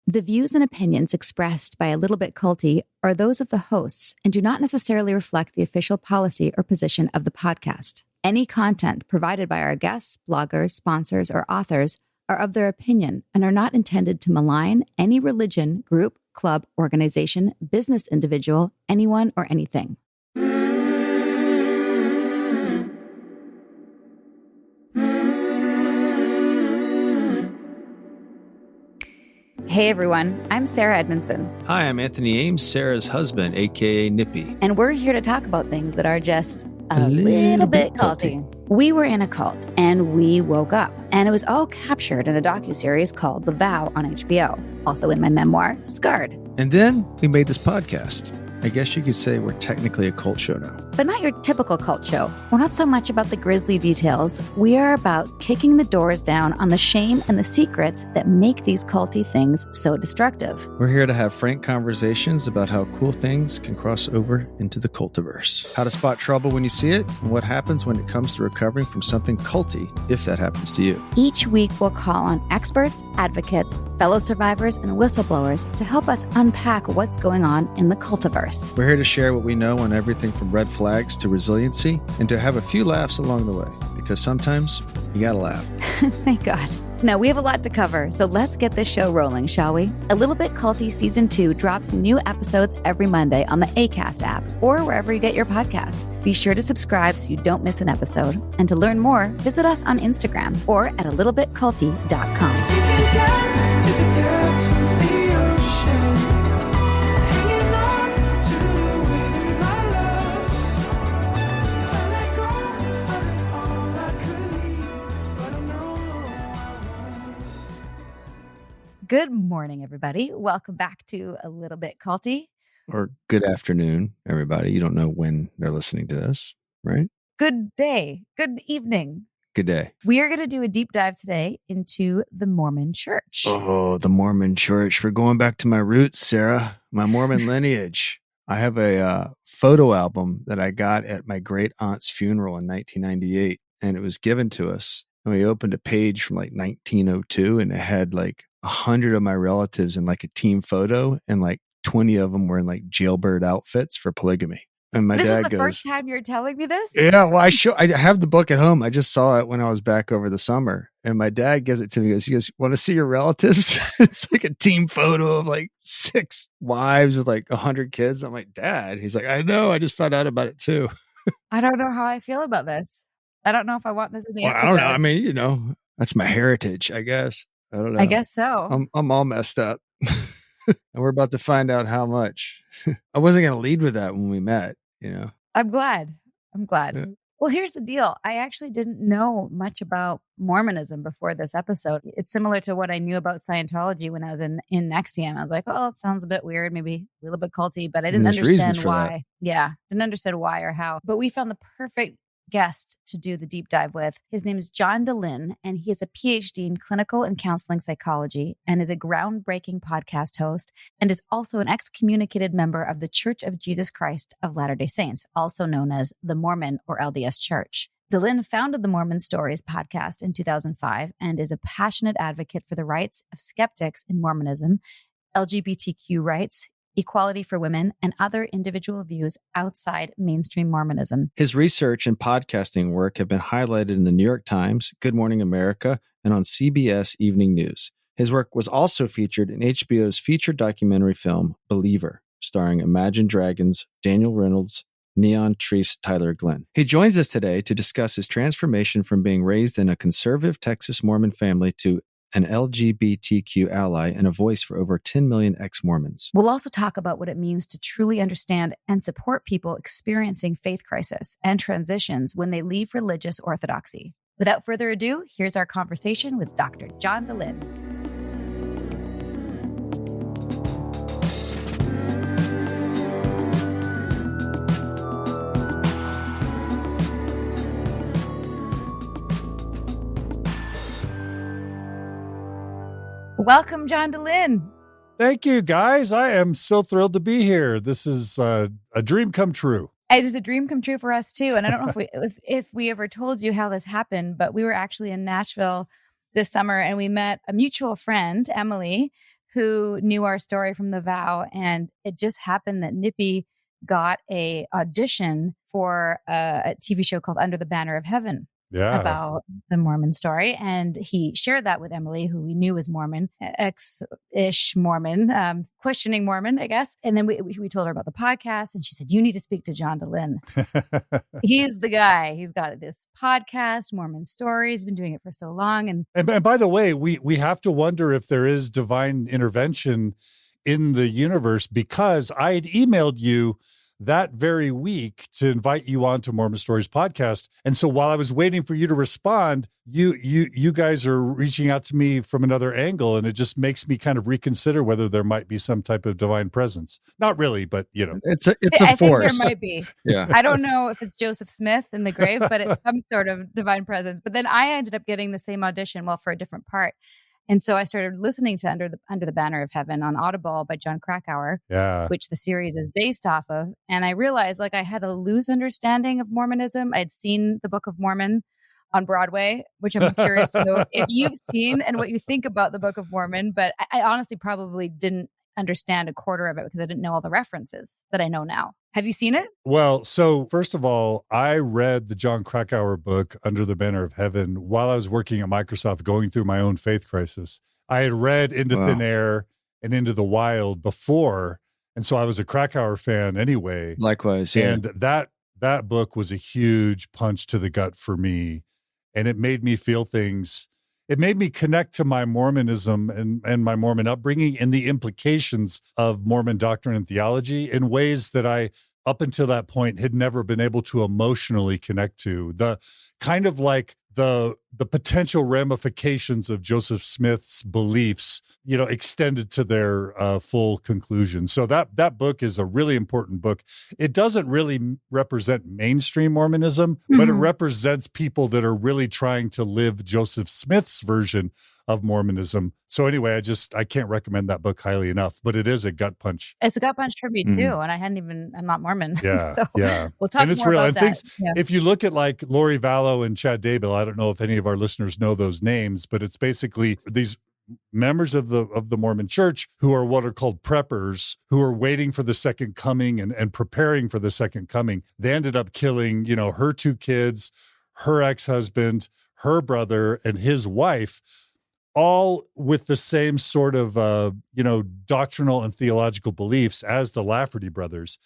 The views and opinions expressed by A Little Bit Culty are those of the hosts and do not necessarily reflect the official policy or position of the podcast. Any content provided by our guests, bloggers, sponsors, or authors are of their opinion and are not intended to malign any religion, group, club, organization, business individual, anyone, or anything. Hey everyone, I'm Sarah Edmondson. Hi, I'm Anthony Ames, Sarah's husband, aka Nippy. And we're here to talk about things that are just a little bit culty. We were in a cult and we woke up, and it was all captured in a docuseries called The Vow on HBO. Also in my memoir, Scarred. And then we made this podcast. I guess you could say we're technically a cult show now. But not your typical cult show. We're not so much about the grisly details. We are about kicking the doors down on the shame and the secrets that make these culty things so destructive. We're here to have frank conversations about how cool things can cross over into the cultiverse. How to spot trouble when you see it, and what happens when it comes to recovering from something culty, if that happens to you. Each week we'll call on experts, advocates, fellow survivors, and whistleblowers to help us unpack what's going on in the cultiverse. We're here to share what we know on everything from red flags to resiliency, and to have a few laughs along the way, because sometimes you gotta laugh. Thank God. Now, we have a lot to cover, so let's get this show rolling, shall we? A Little Bit Culty Season 2 drops new episodes every Monday on the Acast app or wherever you get your podcasts. Be sure to subscribe so you don't miss an episode. And to learn more, visit us on Instagram or at alittlebitculty.com. Good morning, everybody. Welcome back to A Little Bit Culty. Or good afternoon, everybody. You don't know when they're listening to this, right? Good day. Good evening. Good day. We are going to do a deep dive today into the Mormon Church. Oh, the Mormon Church. We're going back to my roots, Sarah, my Mormon lineage. I have a photo album that I got at my great aunt's funeral in 1998, and it was given to us. And we opened a page from like 1902, and it had like 100 of my relatives in like a team photo, and like 20 of them were in like jailbird outfits for polygamy. And my this dad is the goes, first time you're telling me this? Yeah, well, I have the book at home. I just saw it when I was back over the summer. And my dad gives it to me. He goes, want to see your relatives? It's like a team photo of like 6 wives with like 100 kids. I'm like, Dad. He's like, I know. I just found out about it too. I don't know how I feel about this. I don't know if I want this in the episode. I don't know. I mean, that's my heritage, I guess. I don't know. I guess so. I'm all messed up. And we're about to find out how much. I wasn't going to lead with that when we met, I'm glad. Yeah. Well, here's the deal. I actually didn't know much about Mormonism before this episode. It's similar to what I knew about Scientology when I was in NXIVM. I was like, oh, it sounds a bit weird, maybe a little bit culty, but I didn't understand why. Yeah, didn't understand why or how. But we found the perfect guest to do the deep dive with. His name is John Dehlin, and he is a PhD in clinical and counseling psychology and is a groundbreaking podcast host and is also an excommunicated member of the Church of Jesus Christ of Latter-day Saints, also known as the Mormon or LDS Church. Dehlin founded the Mormon Stories podcast in 2005 and is a passionate advocate for the rights of skeptics in Mormonism, LGBTQ rights, equality for women, and other individual views outside mainstream Mormonism. His research and podcasting work have been highlighted in the New York Times, Good Morning America, and on CBS Evening News. His work was also featured in HBO's feature documentary film, Believer, starring Imagine Dragons, Daniel Reynolds, Neon Treese, Tyler Glenn. He joins us today to discuss his transformation from being raised in a conservative Texas Mormon family to an LGBTQ ally and a voice for over 10 million ex-Mormons. We'll also talk about what it means to truly understand and support people experiencing faith crisis and transitions when they leave religious orthodoxy. Without further ado, here's our conversation with Dr. John Dehlin. Welcome, John Dehlin. Thank you, guys. I am so thrilled to be here. This is a dream come true. It is a dream come true for us too. And I don't know if we ever told you how this happened, but we were actually in Nashville this summer and we met a mutual friend, Emily, who knew our story from The Vow, and it just happened that Nippy got a audition for a TV show called Under the Banner of Heaven. Yeah. About the Mormon story. And he shared that with Emily, who we knew was Mormon, ex-ish Mormon, questioning Mormon, I guess. And then we told her about the podcast, and she said, you need to speak to John Dehlin. He's the guy. He's got this podcast, Mormon Stories, been doing it for so long. And by the way, we have to wonder if there is divine intervention in the universe, because I had emailed you that very week to invite you on to Mormon Stories podcast. And so while I was waiting for you to respond, you guys are reaching out to me from another angle, and it just makes me kind of reconsider whether there might be some type of divine presence. Not really, but it's a I force. think there might be. Yeah. I don't know if it's Joseph Smith in the grave, but it's some sort of divine presence. But then I ended up getting the same audition, well, for a different part. And so I started listening to Under the Banner of Heaven on Audible by John Krakauer, which the series is based off of. And I realized I had a loose understanding of Mormonism. I'd seen the Book of Mormon on Broadway, which I'm curious to know if you've seen and what you think about the Book of Mormon. But I honestly probably didn't understand a quarter of it because I didn't know all the references that I know now. Have you seen it? Well, so first of all, I read the John Krakauer book, Under the Banner of Heaven, while I was working at Microsoft, going through my own faith crisis. I had read Into Thin Air and Into the Wild before, and so I was a Krakauer fan anyway. Likewise, yeah. And that book was a huge punch to the gut for me, and it made me feel things. It made me connect to my Mormonism and my Mormon upbringing and the implications of Mormon doctrine and theology in ways that I, up until that point, had never been able to emotionally connect to. The kind of like the potential ramifications of Joseph Smith's beliefs, extended to their full conclusion. So that book is a really important book. It doesn't really represent mainstream Mormonism, but it represents people that are really trying to live Joseph Smith's version of Mormonism. So anyway, I can't recommend that book highly enough, but it is a gut punch. It's a gut punch for me too. And I'm not Mormon. Yeah. So yeah. We'll talk more about that. If you look at like Lori Vallow and Chad Daybell, I don't know if any of our listeners know those names, but it's basically these members of the Mormon church who are what are called preppers, who are waiting for the second coming and preparing for the second coming. They ended up killing, her 2 kids, her ex-husband, her brother, and his wife, all with the same sort of, doctrinal and theological beliefs as the Lafferty brothers.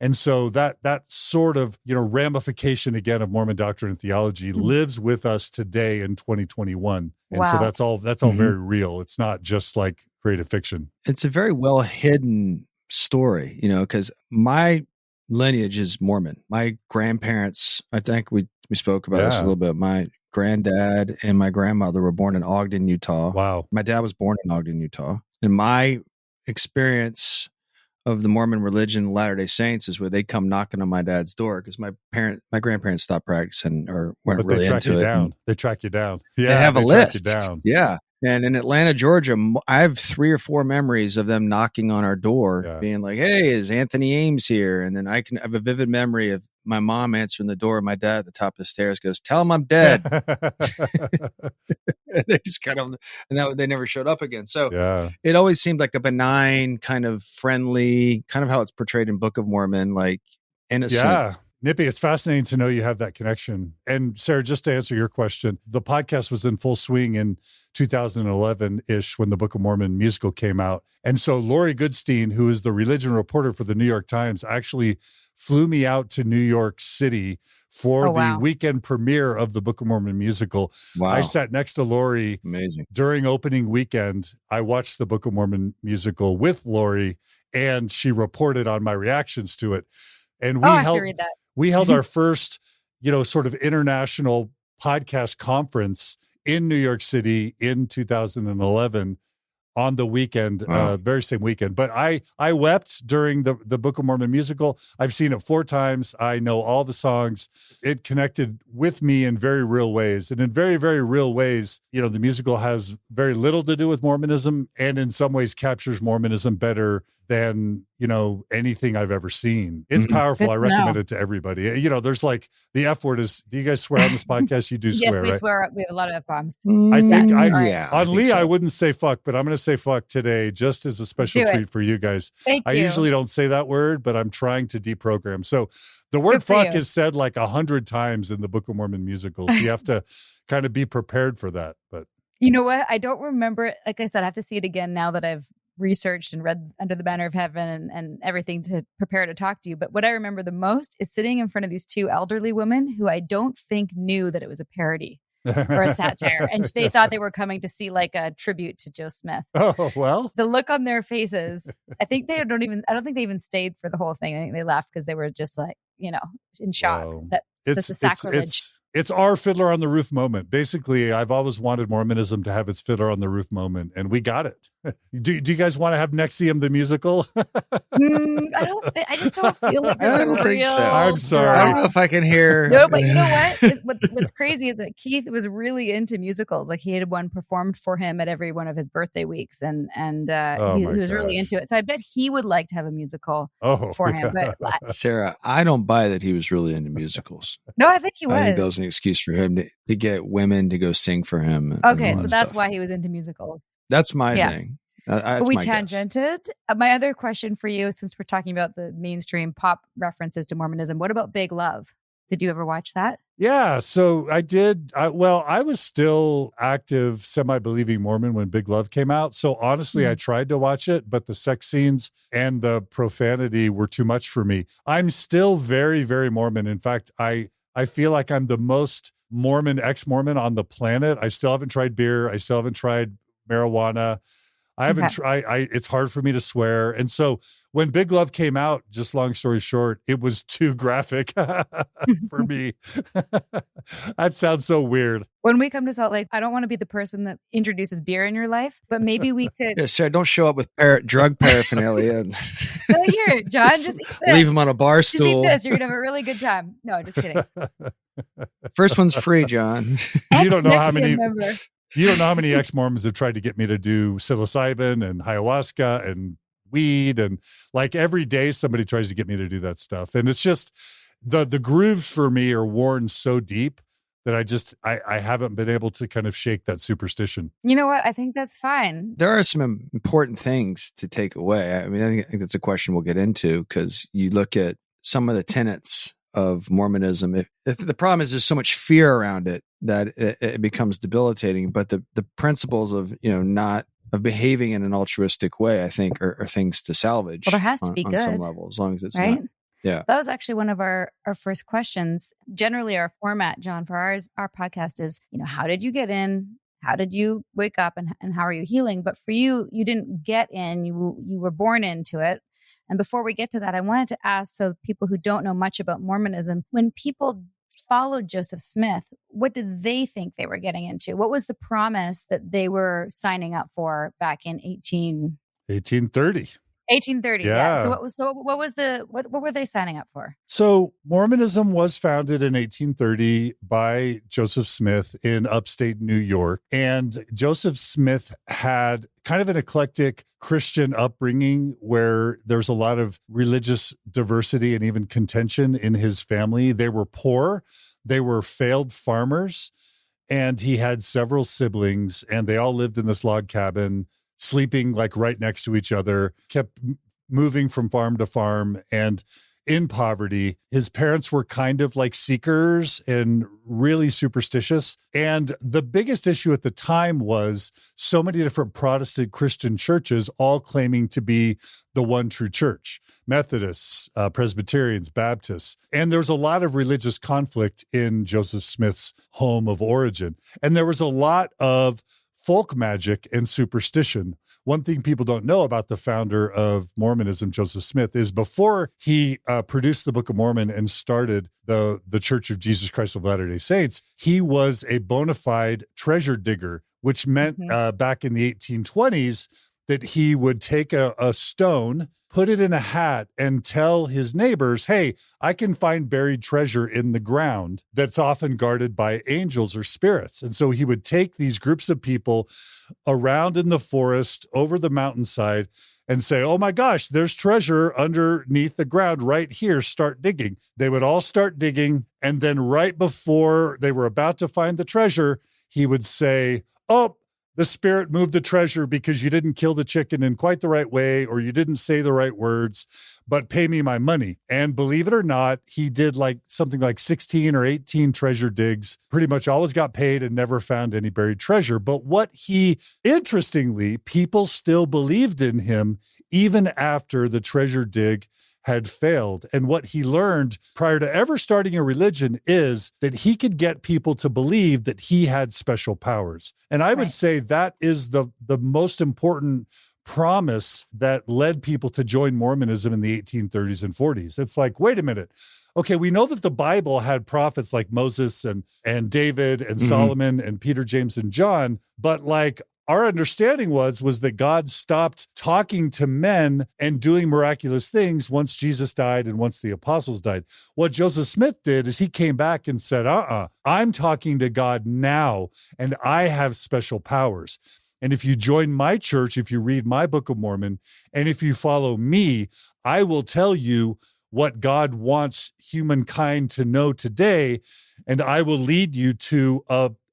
And so that sort of, ramification again of Mormon doctrine and theology lives with us today in 2021. And so that's all very real. It's not just like creative fiction. It's a very well hidden story, because my lineage is Mormon. My grandparents, I think we spoke about this a little bit. My granddad and my grandmother were born in Ogden, Utah. Wow. My dad was born in Ogden, Utah. And my experience of the Mormon religion, Latter-day Saints, is where they'd come knocking on my dad's door because my grandparents stopped practicing or weren't really into it. They track you down. Yeah, they have a list. Track you down. Yeah. And in Atlanta, Georgia, I have 3 or 4 memories of them knocking on our door, being like, "Hey, is Anthony Ames here?" And then I have a vivid memory of my mom answering the door. My dad at the top of the stairs goes, "Tell him I'm dead." They just they never showed up again. So it always seemed like a benign, kind of friendly, kind of how it's portrayed in Book of Mormon, like innocent. Yeah. Nippy, it's fascinating to know you have that connection. And Sarah, just to answer your question, the podcast was in full swing in 2011-ish when the Book of Mormon musical came out. And so Lori Goodstein, who is the religion reporter for the New York Times, actually flew me out to New York City for the weekend premiere of the Book of Mormon musical. Wow. I sat next to Lori. Amazing. During opening weekend. I watched the Book of Mormon musical with Lori, and she reported on my reactions to it. And we held our first, sort of international podcast conference in New York City in 2011 on the weekend, very same weekend. But I wept during the Book of Mormon musical. I've seen it 4 times. I know all the songs. It connected with me in very real ways. And in very, very real ways, the musical has very little to do with Mormonism and in some ways captures Mormonism better than, anything I've ever seen. It's powerful. Good I to recommend know. it to everybody. There's like the F word is, do you guys swear on this podcast? You do Yes, swear, we right? swear. We have a lot of F-bombs. I think I on think Lee, so. I wouldn't say fuck, but I'm going to say fuck today just as a special Do it. treat for you guys. Thank I you. usually don't say that word, but I'm trying to deprogram. So the word Good for fuck you. is said like 100 times in the Book of Mormon musicals. So you have to kind of be prepared for that. But You know what? I don't remember it. Like I said, I have to see it again now that I've researched and read Under the Banner of Heaven and everything to prepare to talk to you. But what I remember the most is sitting in front of these two elderly women who I don't think knew that it was a parody or a satire. And they thought they were coming to see like a tribute to Joe Smith. Oh, well. The look on their faces, I don't think they even stayed for the whole thing. I think they left because they were just like, in shock that it's a sacrilege. It's our Fiddler on the Roof moment. Basically, I've always wanted Mormonism to have its Fiddler on the Roof moment, and we got it. Do you guys want to have Nexium the musical? I just don't feel like I don't it's think real. so. I'm sorry. I don't know if I can hear. No, but you know what's crazy is that Keith was really into musicals. Like he had one performed for him at every one of his birthday weeks, and he was really into it. So I bet he would like to have a musical for him. But Sarah, I don't buy that he was really into musicals. No, I think he was. I think that was an excuse for him to get women to go sing for him. Okay, so that's why he was into musicals. That's my thing. But we tangented. My other question for you, since we're talking about the mainstream pop references to Mormonism, what about Big Love? Did you ever watch that? Yeah, so I did. I was still active, semi-believing Mormon when Big Love came out. So honestly, I tried to watch it, but the sex scenes and the profanity were too much for me. I'm still very, very Mormon. In fact, I feel like I'm the most Mormon, ex-Mormon on the planet. I still haven't tried beer. I still haven't tried marijuana. I haven't tried. It's hard for me to swear. And so when Big Love came out, just long story short, it was too graphic for me. That sounds so weird. When we come to Salt Lake, I don't want to be the person that introduces beer in your life, but maybe we could. Yeah, Sarah, don't show up with drug paraphernalia. No, here, John, just eat this. Leave him on a bar stool. Just eat this. You're going to have a really good time. No, just kidding. First one's free, John. You don't know how many. Member. You don't know how many ex-Mormons have tried to get me to do psilocybin and ayahuasca and weed. And like every day somebody tries to get me to do that stuff. And it's just the grooves for me are worn so deep that I haven't been able to kind of shake that superstition. You know what? I think that's fine. There are some important things to take away. I mean, I think that's a question we'll get into because you look at some of the tenets of Mormonism. If the problem is there's so much fear around it that it becomes debilitating, but the principles of not of behaving in an altruistic way, I think, are things to salvage. Well, there has to be on good some level, as long as it's right. not. Yeah, that was actually one of our first questions. Generally, our format, John, for our podcast is, how did you get in? How did you wake up, and how are you healing? But for you, you didn't get in. You were born into it. And before we get to that, I wanted to ask, so people who don't know much about Mormonism, when people followed Joseph Smith, what did they think they were getting into? What was the promise that they were signing up for back in 1830? 1830. Yeah. What were they signing up for? So Mormonism was founded in 1830 by Joseph Smith in upstate New York. And Joseph Smith had kind of an eclectic Christian upbringing where there's a lot of religious diversity and even contention in his family. They were poor. They were failed farmers. And he had several siblings, and they all lived in this log cabin, sleeping like right next to each other, kept moving from farm to farm and in poverty. His parents were kind of like seekers and really superstitious. And the biggest issue at the time was so many different Protestant Christian churches all claiming to be the one true church: Methodists, Presbyterians, Baptists. And there's a lot of religious conflict in Joseph Smith's home of origin. And there was a lot of folk magic and superstition. One thing people don't know about the founder of Mormonism, Joseph Smith, is before he produced the Book of Mormon and started the Church of Jesus Christ of Latter-day Saints, he was a bona fide treasure digger, which meant back in the 1820s that he would take a stone, put it in a hat, and tell his neighbors, hey, I can find buried treasure in the ground that's often guarded by angels or spirits. And so he would take these groups of people around in the forest, over the mountainside, and say, oh my gosh, there's treasure underneath the ground right here. Start digging. They would all start digging. And then right before they were about to find the treasure, he would say, oh, the spirit moved the treasure because you didn't kill the chicken in quite the right way, or you didn't say the right words, but pay me my money. And believe it or not, he did something like 16 or 18 treasure digs, pretty much always got paid and never found any buried treasure. But interestingly, people still believed in him even after the treasure dig had failed. And what he learned prior to ever starting a religion is that he could get people to believe that he had special powers. And I would say that is the most important promise that led people to join Mormonism in the 1830s and 40s. It's like, wait a minute. Okay, we know that the Bible had prophets like Moses and David and Solomon and Peter, James, and John, but our understanding was that God stopped talking to men and doing miraculous things once Jesus died and once the apostles died. What Joseph Smith did is he came back and said, I'm talking to God now, and I have special powers. And if you join my church, if you read my Book of Mormon, and if you follow me, I will tell you what God wants humankind to know today, and I will lead you to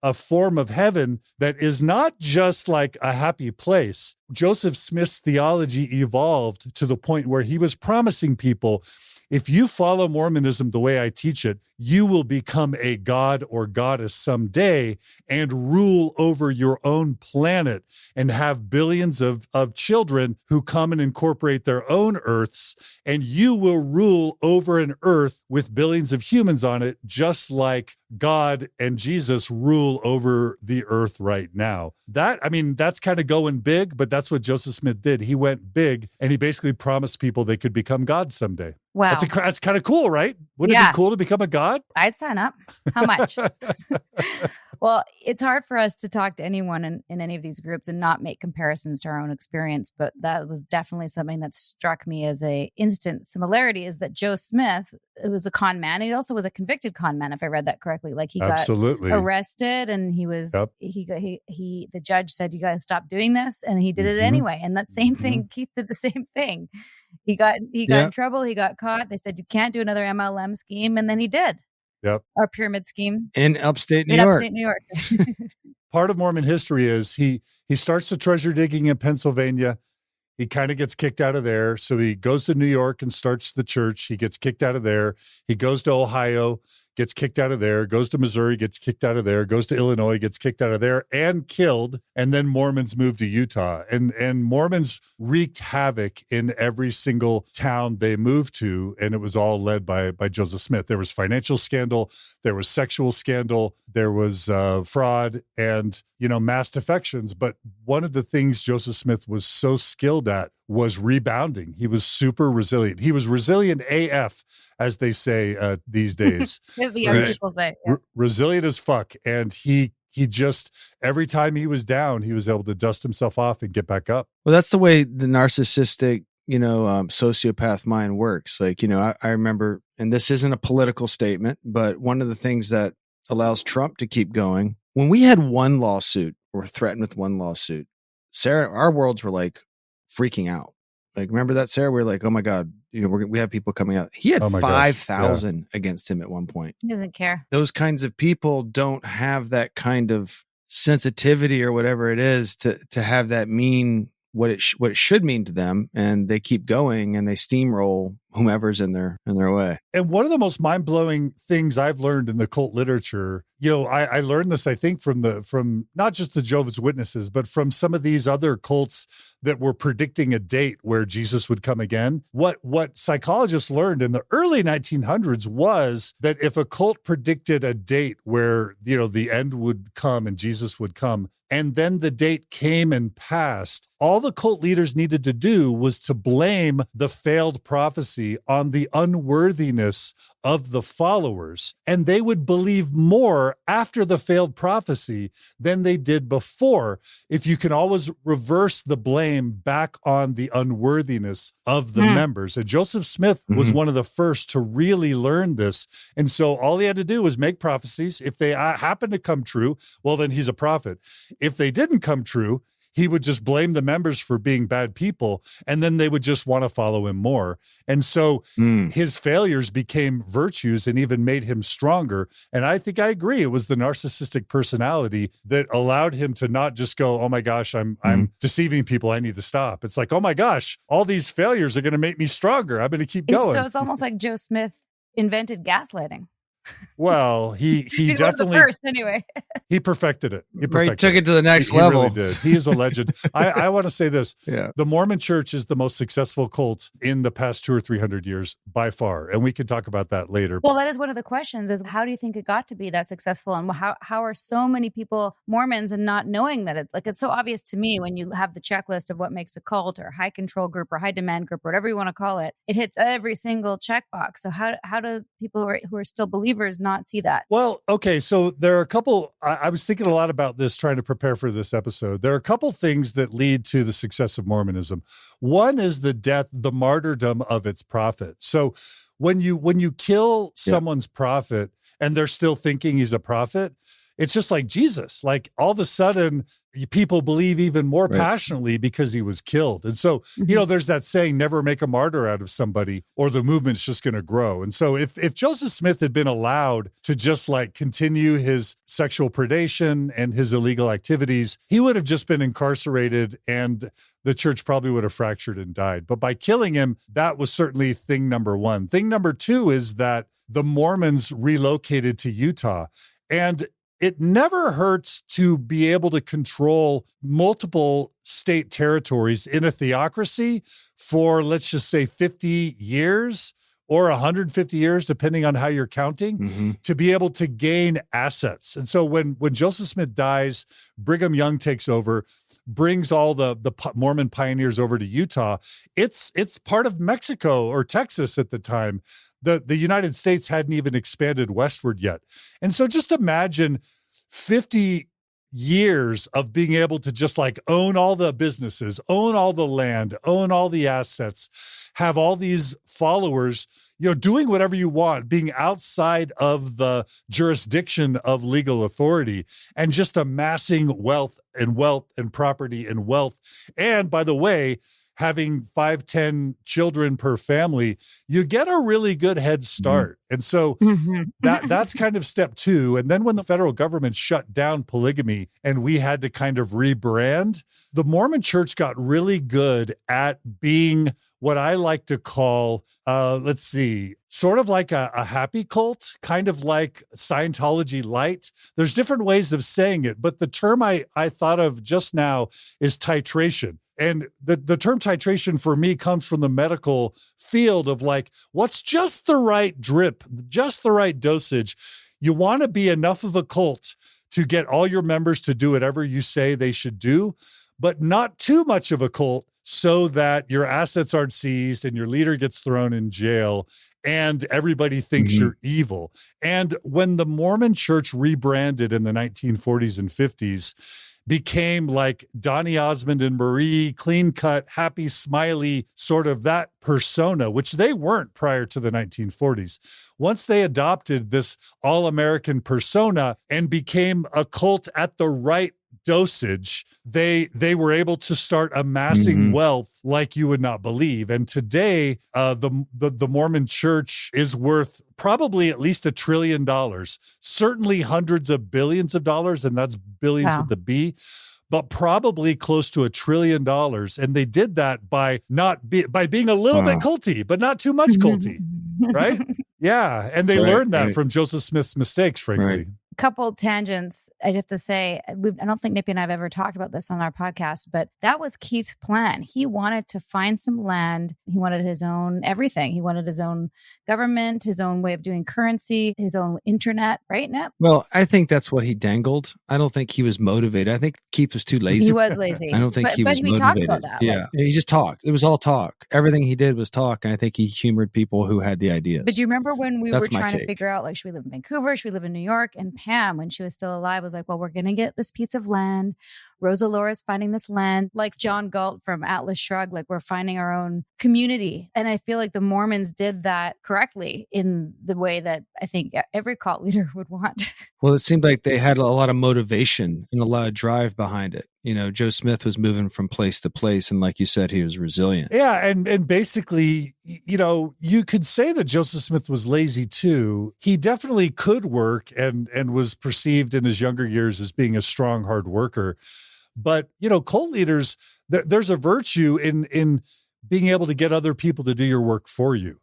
a form of heaven that is not just like a happy place. Joseph Smith's theology evolved to the point where he was promising people, if you follow Mormonism the way I teach it, you will become a god or goddess someday and rule over your own planet and have billions of children who come and incorporate their own earths, and you will rule over an earth with billions of humans on it, just like God and Jesus rule over the earth right now. That's kind of going big, but that's what Joseph Smith did. He went big, and he basically promised people they could become gods someday. Wow. That's kind of cool, right? Wouldn't it be cool to become a god? I'd sign up. How much? Well, it's hard for us to talk to anyone in any of these groups and not make comparisons to our own experience. But that was definitely something that struck me as a instant similarity, is that Joe Smith, it was a con man. He also was a convicted con man, if I read that correctly. He Absolutely. got arrested, and he was, the judge said, you got to stop doing this. And he did it anyway. And that same thing, Keith did the same thing. He got in trouble. He got caught. They said, you can't do another MLM scheme. And then he did. Yep. Or pyramid scheme. In upstate New York. Part of Mormon history is he starts the treasure digging in Pennsylvania. He kind of gets kicked out of there. So he goes to New York and starts the church. He gets kicked out of there. He goes to Ohio, gets kicked out of there, goes to Missouri, gets kicked out of there, goes to Illinois, gets kicked out of there and killed. And then Mormons moved to Utah, and Mormons wreaked havoc in every single town they moved to. And it was all led by Joseph Smith. There was financial scandal. There was sexual scandal. There was fraud and, mass defections. But one of the things Joseph Smith was so skilled at was rebounding. He was super resilient. He was resilient AF, as they say these days. The young people say. Yeah. Resilient as fuck. And he just, every time he was down, he was able to dust himself off and get back up. Well, that's the way the narcissistic, sociopath mind works. I remember, and this isn't a political statement, but one of the things that allows Trump to keep going, when we had one lawsuit or threatened with one lawsuit, Sarah, our worlds were freaking out. Remember that, Sarah? We were like, oh my God, we have people coming out. He had 5,000 against him at one point. He doesn't care. Those kinds of people don't have that kind of sensitivity or whatever it is to have that mean what it should mean to them, and they keep going and they steamroll whomever's in their way. And one of the most mind-blowing things I've learned in the cult literature, I learned this, I think, from not just the Jehovah's Witnesses, but from some of these other cults that were predicting a date where Jesus would come again. What psychologists learned in the early 1900s was that if a cult predicted a date where, the end would come and Jesus would come, and then the date came and passed, all the cult leaders needed to do was to blame the failed prophecy on the unworthiness of the followers, and they would believe more after the failed prophecy than they did before, if you can always reverse the blame back on the unworthiness of the members. And Joseph Smith was one of the first to really learn this. And so all he had to do was make prophecies. If they happen to come true, well, then he's a prophet. If they didn't come true, he would just blame the members for being bad people, and then they would just want to follow him more. And so his failures became virtues and even made him stronger. And I think I agree. It was the narcissistic personality that allowed him to not just go, oh my gosh, I'm deceiving people, I need to stop. It's like, oh my gosh, all these failures are going to make me stronger. I'm going to keep going. So it's almost like Joe Smith invented gaslighting. Well, he He's definitely, one of the first anyway. he perfected it. He took it to the next level. He really did. He is a legend. I want to say this. Yeah. The Mormon Church is the most successful cult in the past 200 or 300 years by far. And we can talk about that later. Well, that is one of the questions is how do you think it got to be that successful? And how are so many people Mormons and not knowing that it's so obvious to me when you have the checklist of what makes a cult or high control group or high demand group or whatever you want to call it, it hits every single checkbox. So how do people who are still believers not see that? Well, okay. So there are a couple, I was thinking a lot about this trying to prepare for this episode. There are a couple things that lead to the success of Mormonism. One is the death, the martyrdom of its prophet. So when you kill someone's prophet and they're still thinking he's a prophet, it's just like Jesus. Like all of a sudden, people believe even more passionately because he was killed. And so, there's that saying, never make a martyr out of somebody or the movement's just going to grow. And so if Joseph Smith had been allowed to just like continue his sexual predation and his illegal activities, he would have just been incarcerated and the church probably would have fractured and died. But by killing him, that was certainly thing number one. Thing number two is that the Mormons relocated to Utah, and it never hurts to be able to control multiple state territories in a theocracy for, let's just say, 50 years or 150 years, depending on how you're counting, to be able to gain assets. And so when Joseph Smith dies, Brigham Young takes over, brings all the Mormon pioneers over to Utah. It's part of Mexico or Texas at the time. The United States hadn't even expanded westward yet. And so just imagine 50 years of being able to just like own all the businesses, own all the land, own all the assets, have all these followers, doing whatever you want, being outside of the jurisdiction of legal authority and just amassing wealth and property and wealth. And by the way, having 5-10 children per family, you get a really good head start. And so that's kind of step two. And then when the federal government shut down polygamy and we had to kind of rebrand, the Mormon Church got really good at being what I like to call, sort of like a happy cult, kind of like Scientology light. There's different ways of saying it, but the term I thought of just now is titration. And the term titration for me comes from the medical field of like, what's just the right drip, just the right dosage. You want to be enough of a cult to get all your members to do whatever you say they should do, but not too much of a cult so that your assets aren't seized and your leader gets thrown in jail and everybody thinks you're evil. And when the Mormon Church rebranded in the 1940s and 50s, became like Donny Osmond and Marie, clean cut, happy, smiley, sort of that persona, which they weren't prior to the 1940s. Once they adopted this all-American persona and became a cult at the right dosage, they were able to start amassing wealth like you would not believe. And today, the Mormon Church is worth probably at least $1 trillion, certainly hundreds of billions of dollars, and that's billions with the B, but probably close to $1 trillion. And they did that by being a little bit culty, but not too much culty, right? Yeah, and they learned that from Joseph Smith's mistakes, frankly. Couple tangents. I have to say, I don't think Nippy and I have ever talked about this on our podcast, but that was Keith's plan. He wanted to find some land. He wanted his own everything. He wanted his own government, his own way of doing currency, his own internet, right, Nip? Well, I think that's what he dangled. I don't think he was motivated. I think Keith was too lazy. He was lazy. I don't think he was motivated. Talked about that. Yeah, he just talked. It was all talk. Everything he did was talk, and I think he humored people who had the ideas. But do you remember when we were trying to figure out, like, should we live in Vancouver? Should we live in New York? And Pam, when she was still alive, was like, well, we're going to get this piece of land. Rosa Laura's finding this land, like John Galt from Atlas Shrugged, like we're finding our own community. And I feel like the Mormons did that correctly in the way that I think every cult leader would want. Well, it seemed like they had a lot of motivation and a lot of drive behind it. Joe Smith was moving from place to place, and like you said, he was resilient. Yeah, and basically, you could say that Joseph Smith was lazy too. He definitely could work and was perceived in his younger years as being a strong, hard worker. But, cult leaders, there's a virtue in being able to get other people to do your work for you.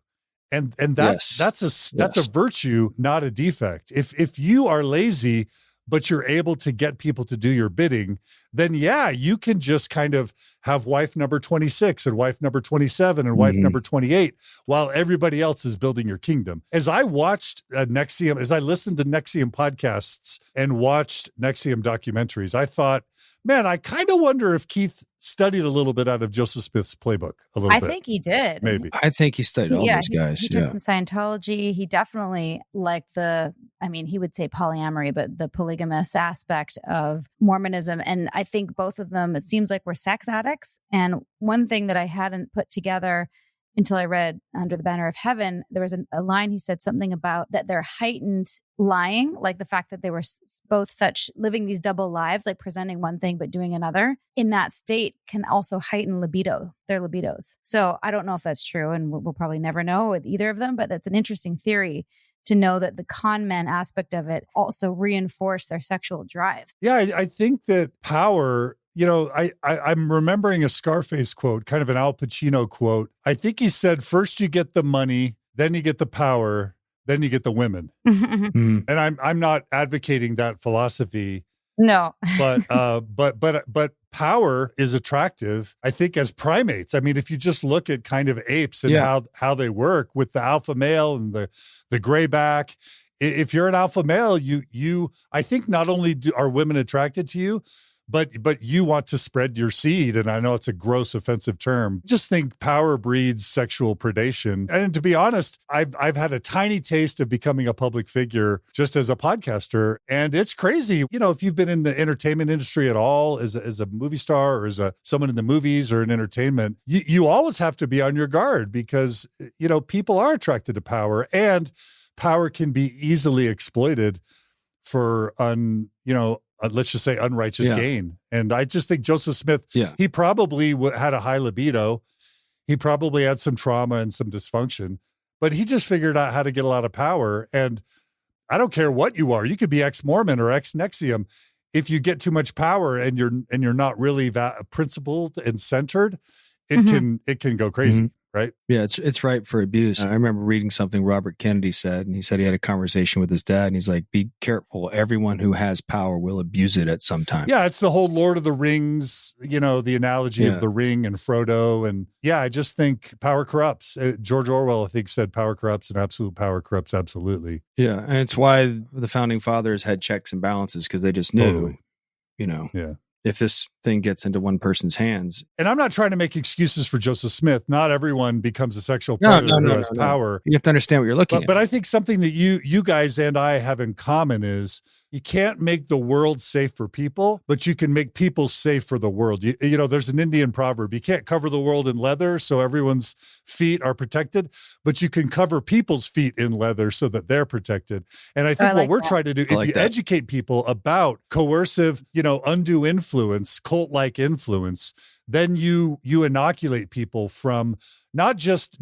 And that's a virtue, not a defect. If you are lazy, but you're able to get people to do your bidding, then you can just kind of have wife number 26 and wife number 27 and wife number 28 while everybody else is building your kingdom. As I watched NXIVM, as I listened to NXIVM podcasts and watched NXIVM documentaries, I thought, man, I kind of wonder if Keith studied a little bit out of Joseph Smith's playbook. I think he did. Maybe. I think he studied all those guys. He took from Scientology. He definitely liked he would say polyamory, but the polygamous aspect of Mormonism. And I think both of them, it seems like, were sex addicts. And one thing that I hadn't put together until I read Under the Banner of Heaven, there was a line, he said something about that they're heightened lying, like the fact that they were both such living these double lives, like presenting one thing but doing another in that state can also heighten their libidos. So I don't know if that's true, and we'll probably never know with either of them, but that's an interesting theory to know that the con men aspect of it also reinforce their sexual drive. Yeah, I think that power, I'm remembering a Scarface quote, kind of an Al Pacino quote. I think he said, first you get the money, then you get the power, then you get the women. And I'm not advocating that philosophy. No. but power is attractive, I think, as primates. I mean, if you just look at kind of apes and how they work with the alpha male and the grayback, if you're an alpha male, you I think not only are women attracted to you, but you want to spread your seed. And I know it's a gross, offensive term. Just think power breeds sexual predation. And to be honest, I've had a tiny taste of becoming a public figure just as a podcaster. And it's crazy. If you've been in the entertainment industry at all as a movie star or as someone in the movies or in entertainment, you always have to be on your guard because, people are attracted to power, and power can be easily exploited for let's just say unrighteous gain. And I just think Joseph Smith, he probably had a high libido. He probably had some trauma and some dysfunction, but he just figured out how to get a lot of power. And I don't care what you are. You could be ex-Mormon or ex-NXIVM. If you get too much power and you're not really principled and centered, it can go crazy. Right? Yeah, it's ripe for abuse. I remember reading something Robert Kennedy said, and he said he had a conversation with his dad, and he's like, be careful. Everyone who has power will abuse it at some time. Yeah, it's the whole Lord of the Rings, the analogy of the ring and Frodo. And I just think power corrupts. George Orwell, I think, said power corrupts, and absolute power corrupts absolutely. Yeah, and it's why the founding fathers had checks and balances, because they just knew, if this thing gets into one person's hands. And I'm not trying to make excuses for Joseph Smith. Not everyone becomes a sexual predator who has power. You have to understand what you're looking at. But I think something that you guys and I have in common is you can't make the world safe for people, but you can make people safe for the world. There's an Indian proverb. You can't cover the world in leather so everyone's feet are protected, but you can cover people's feet in leather so that they're protected. And I think what we're trying to do, if you educate people about coercive, undue influence, cult-like influence, then you inoculate people from not just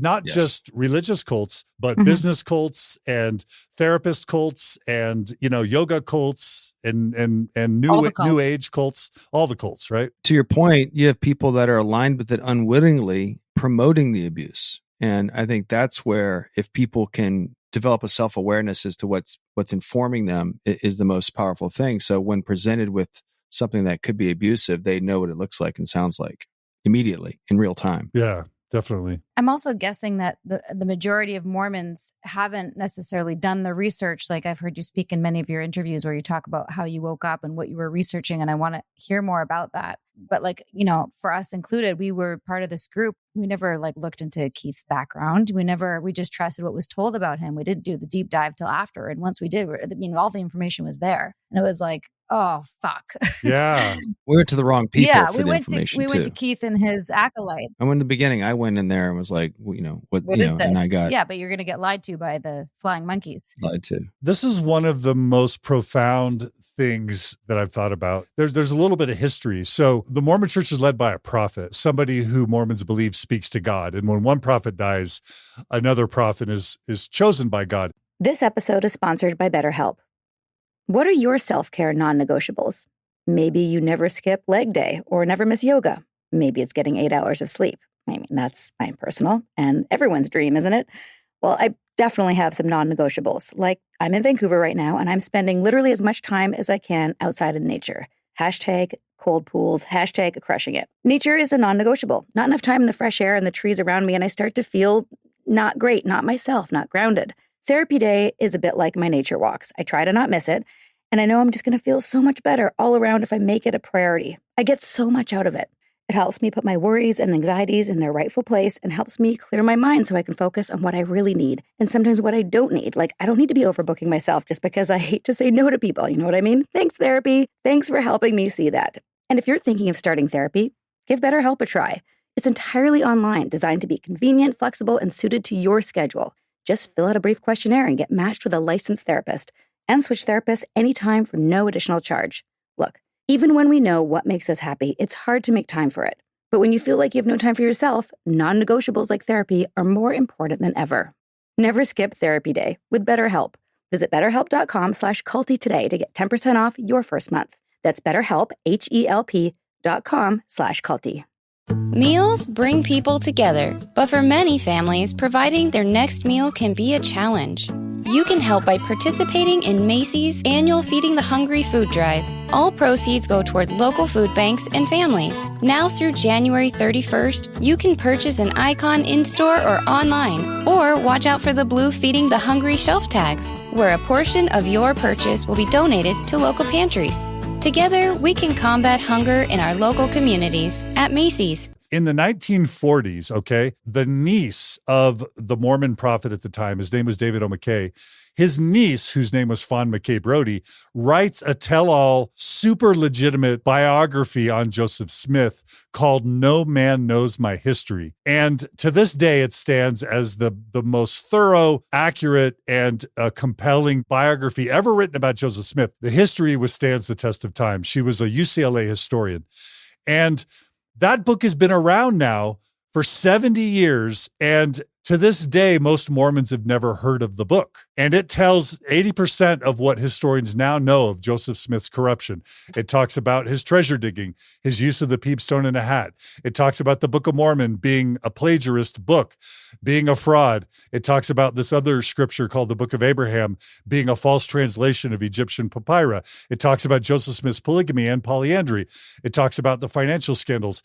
religious cults, but business cults and therapist cults and yoga cults and new age cults, all the cults, right? To your point, you have people that are aligned with it unwittingly promoting the abuse. And I think that's where, if people can develop a self-awareness as to what's informing them, is the most powerful thing. So when presented with something that could be abusive, they know what it looks like and sounds like immediately in real time. Yeah, definitely. I'm also guessing that the majority of Mormons haven't necessarily done the research. Like I've heard you speak in many of your interviews where you talk about how you woke up and what you were researching. And I want to hear more about that. But for us included, we were part of this group. We never looked into Keith's background. We just trusted what was told about him. We didn't do the deep dive till after. And once we did, all the information was there. And it was like, oh, fuck. Yeah. We went to the wrong people Yeah, for we the went to information, Keith and his acolyte. And in the beginning, I went in there and was like, well, what is this? and I got Yeah, but you're going to get lied to by the flying monkeys. lied to. This is one of the most profound things that I've thought about. There's a little bit of history. So the Mormon church is led by a prophet, somebody who Mormons believe speaks to God. And when one prophet dies, another prophet is chosen by God. This episode is sponsored by BetterHelp. What are your self-care non-negotiables? Maybe you never skip leg day or never miss yoga. Maybe it's getting 8 hours of sleep. I mean, that's my personal and everyone's dream, isn't it? Well, I definitely have some non-negotiables. Like, I'm in Vancouver right now, and I'm spending literally as much time as I can outside in nature. Hashtag cold pools, hashtag crushing it. Nature is a non-negotiable. Not enough time in the fresh air and the trees around me, and I start to feel not great, not myself, not grounded. Therapy day is a bit like my nature walks. I try to not miss it, and I know I'm just going to feel so much better all around if I make it a priority. I get so much out of it. It helps me put my worries and anxieties in their rightful place and helps me clear my mind so I can focus on what I really need and sometimes what I don't need. Like, I don't need to be overbooking myself just because I hate to say no to people. You know what I mean? Thanks, therapy. Thanks for helping me see that. And if you're thinking of starting therapy, give BetterHelp a try. It's entirely online, designed to be convenient, flexible, and suited to your schedule. Just fill out a brief questionnaire and get matched with a licensed therapist and switch therapists anytime for no additional charge. Look, even when we know what makes us happy, it's hard to make time for it. But when you feel like you have no time for yourself, non-negotiables like therapy are more important than ever. Never skip therapy day with BetterHelp. Visit betterhelp.com/culty today to get 10% off your first month. That's BetterHelp, HELP.com/culty. Meals bring people together, but for many families, providing their next meal can be a challenge. You can help by participating in Macy's annual Feeding the Hungry food drive. All proceeds go toward local food banks and families. Now through January 31st, you can purchase an icon in-store or online, or watch out for the blue Feeding the Hungry shelf tags, where a portion of your purchase will be donated to local pantries. Together, we can combat hunger in our local communities at Macy's. In the 1940s, okay, the niece of the Mormon prophet at the time, his name was David O. McKay, his niece, whose name was Fawn McKay Brody, writes a tell-all, super legitimate biography on Joseph Smith called No Man Knows My History. And to this day, it stands as the most thorough, accurate, and compelling biography ever written about Joseph Smith. The history withstands the test of time. She was a UCLA historian. And that book has been around now for 70 years, and to this day, most Mormons have never heard of the book. And it tells 80% of what historians now know of Joseph Smith's corruption. It talks about his treasure digging, his use of the peepstone in a hat. It talks about the Book of Mormon being a plagiarist book, being a fraud. It talks about this other scripture called the Book of Abraham being a false translation of Egyptian papyri. It talks about Joseph Smith's polygamy and polyandry. It talks about the financial scandals.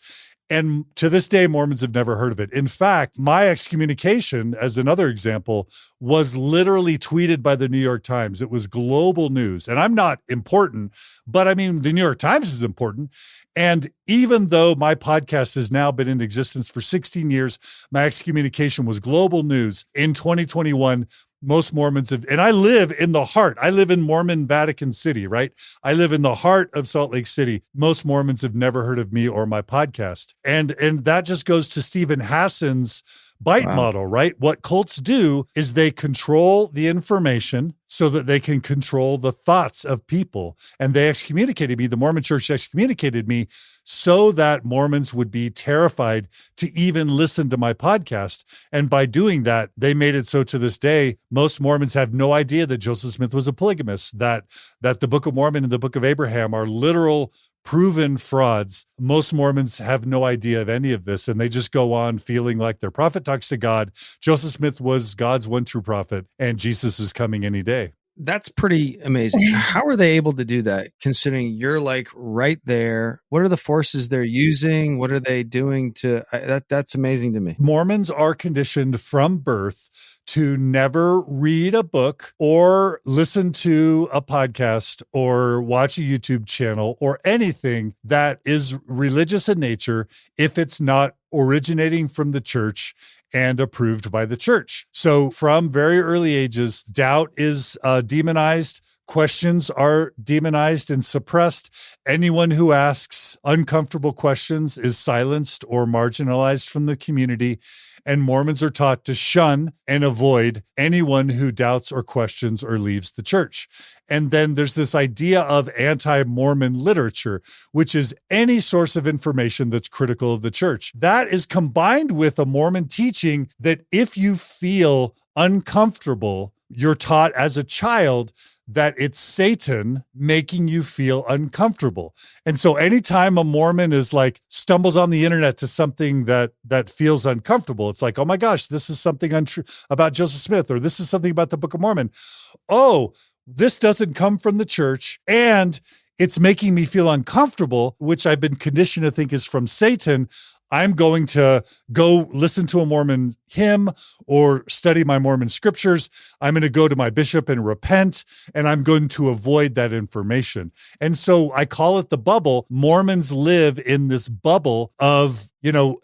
And to this day, Mormons have never heard of it. In fact, my excommunication, as another example, was literally tweeted by the New York Times. It was global news. And I'm not important, but I mean, the New York Times is important. And even though my podcast has now been in existence for 16 years, my excommunication was global news. In 2021, most Mormons have, and I live in the heart. I live in Mormon Vatican City, right? I live in the heart of Salt Lake City. Most Mormons have never heard of me or my podcast. And that just goes to Stephen Hassan's bite model, right? What cults do is they control the information so that they can control the thoughts of people. And they excommunicated me. The Mormon church excommunicated me so that Mormons would be terrified to even listen to my podcast. And by doing that, they made it so to this day, most Mormons have no idea that Joseph Smith was a polygamist, that the Book of Mormon and the Book of Abraham are literal proven frauds. Most Mormons have no idea of any of this, and they just go on feeling like their prophet talks to God. Joseph Smith was God's one true prophet, and Jesus is coming any day. That's pretty amazing. How are they able to do that, considering you're like right there? What are the forces they're using? What are they doing to that's amazing to me. Mormons are conditioned from birth to never read a book or listen to a podcast or watch a YouTube channel or anything that is religious in nature if it's not originating from the church and approved by the church. So from very early ages, doubt is demonized. questions are demonized and suppressed. Anyone who asks uncomfortable questions is silenced or marginalized from the community. And Mormons are taught to shun and avoid anyone who doubts or questions or leaves the church. And then there's this idea of anti-Mormon literature, which is any source of information that's critical of the church. That is combined with a Mormon teaching that if you feel uncomfortable, you're taught as a child that it's Satan making you feel uncomfortable. And so anytime a Mormon is like stumbles on the internet to something that feels uncomfortable, it's like, oh my gosh, this is something untrue about Joseph Smith, or this is something about the Book of Mormon. Oh, this doesn't come from the church, and it's making me feel uncomfortable, which I've been conditioned to think is from Satan. I'm going to go listen to a Mormon hymn or study my Mormon scriptures. I'm going to go to my bishop and repent, and I'm going to avoid that information. And so I call it the bubble. Mormons live in this bubble of,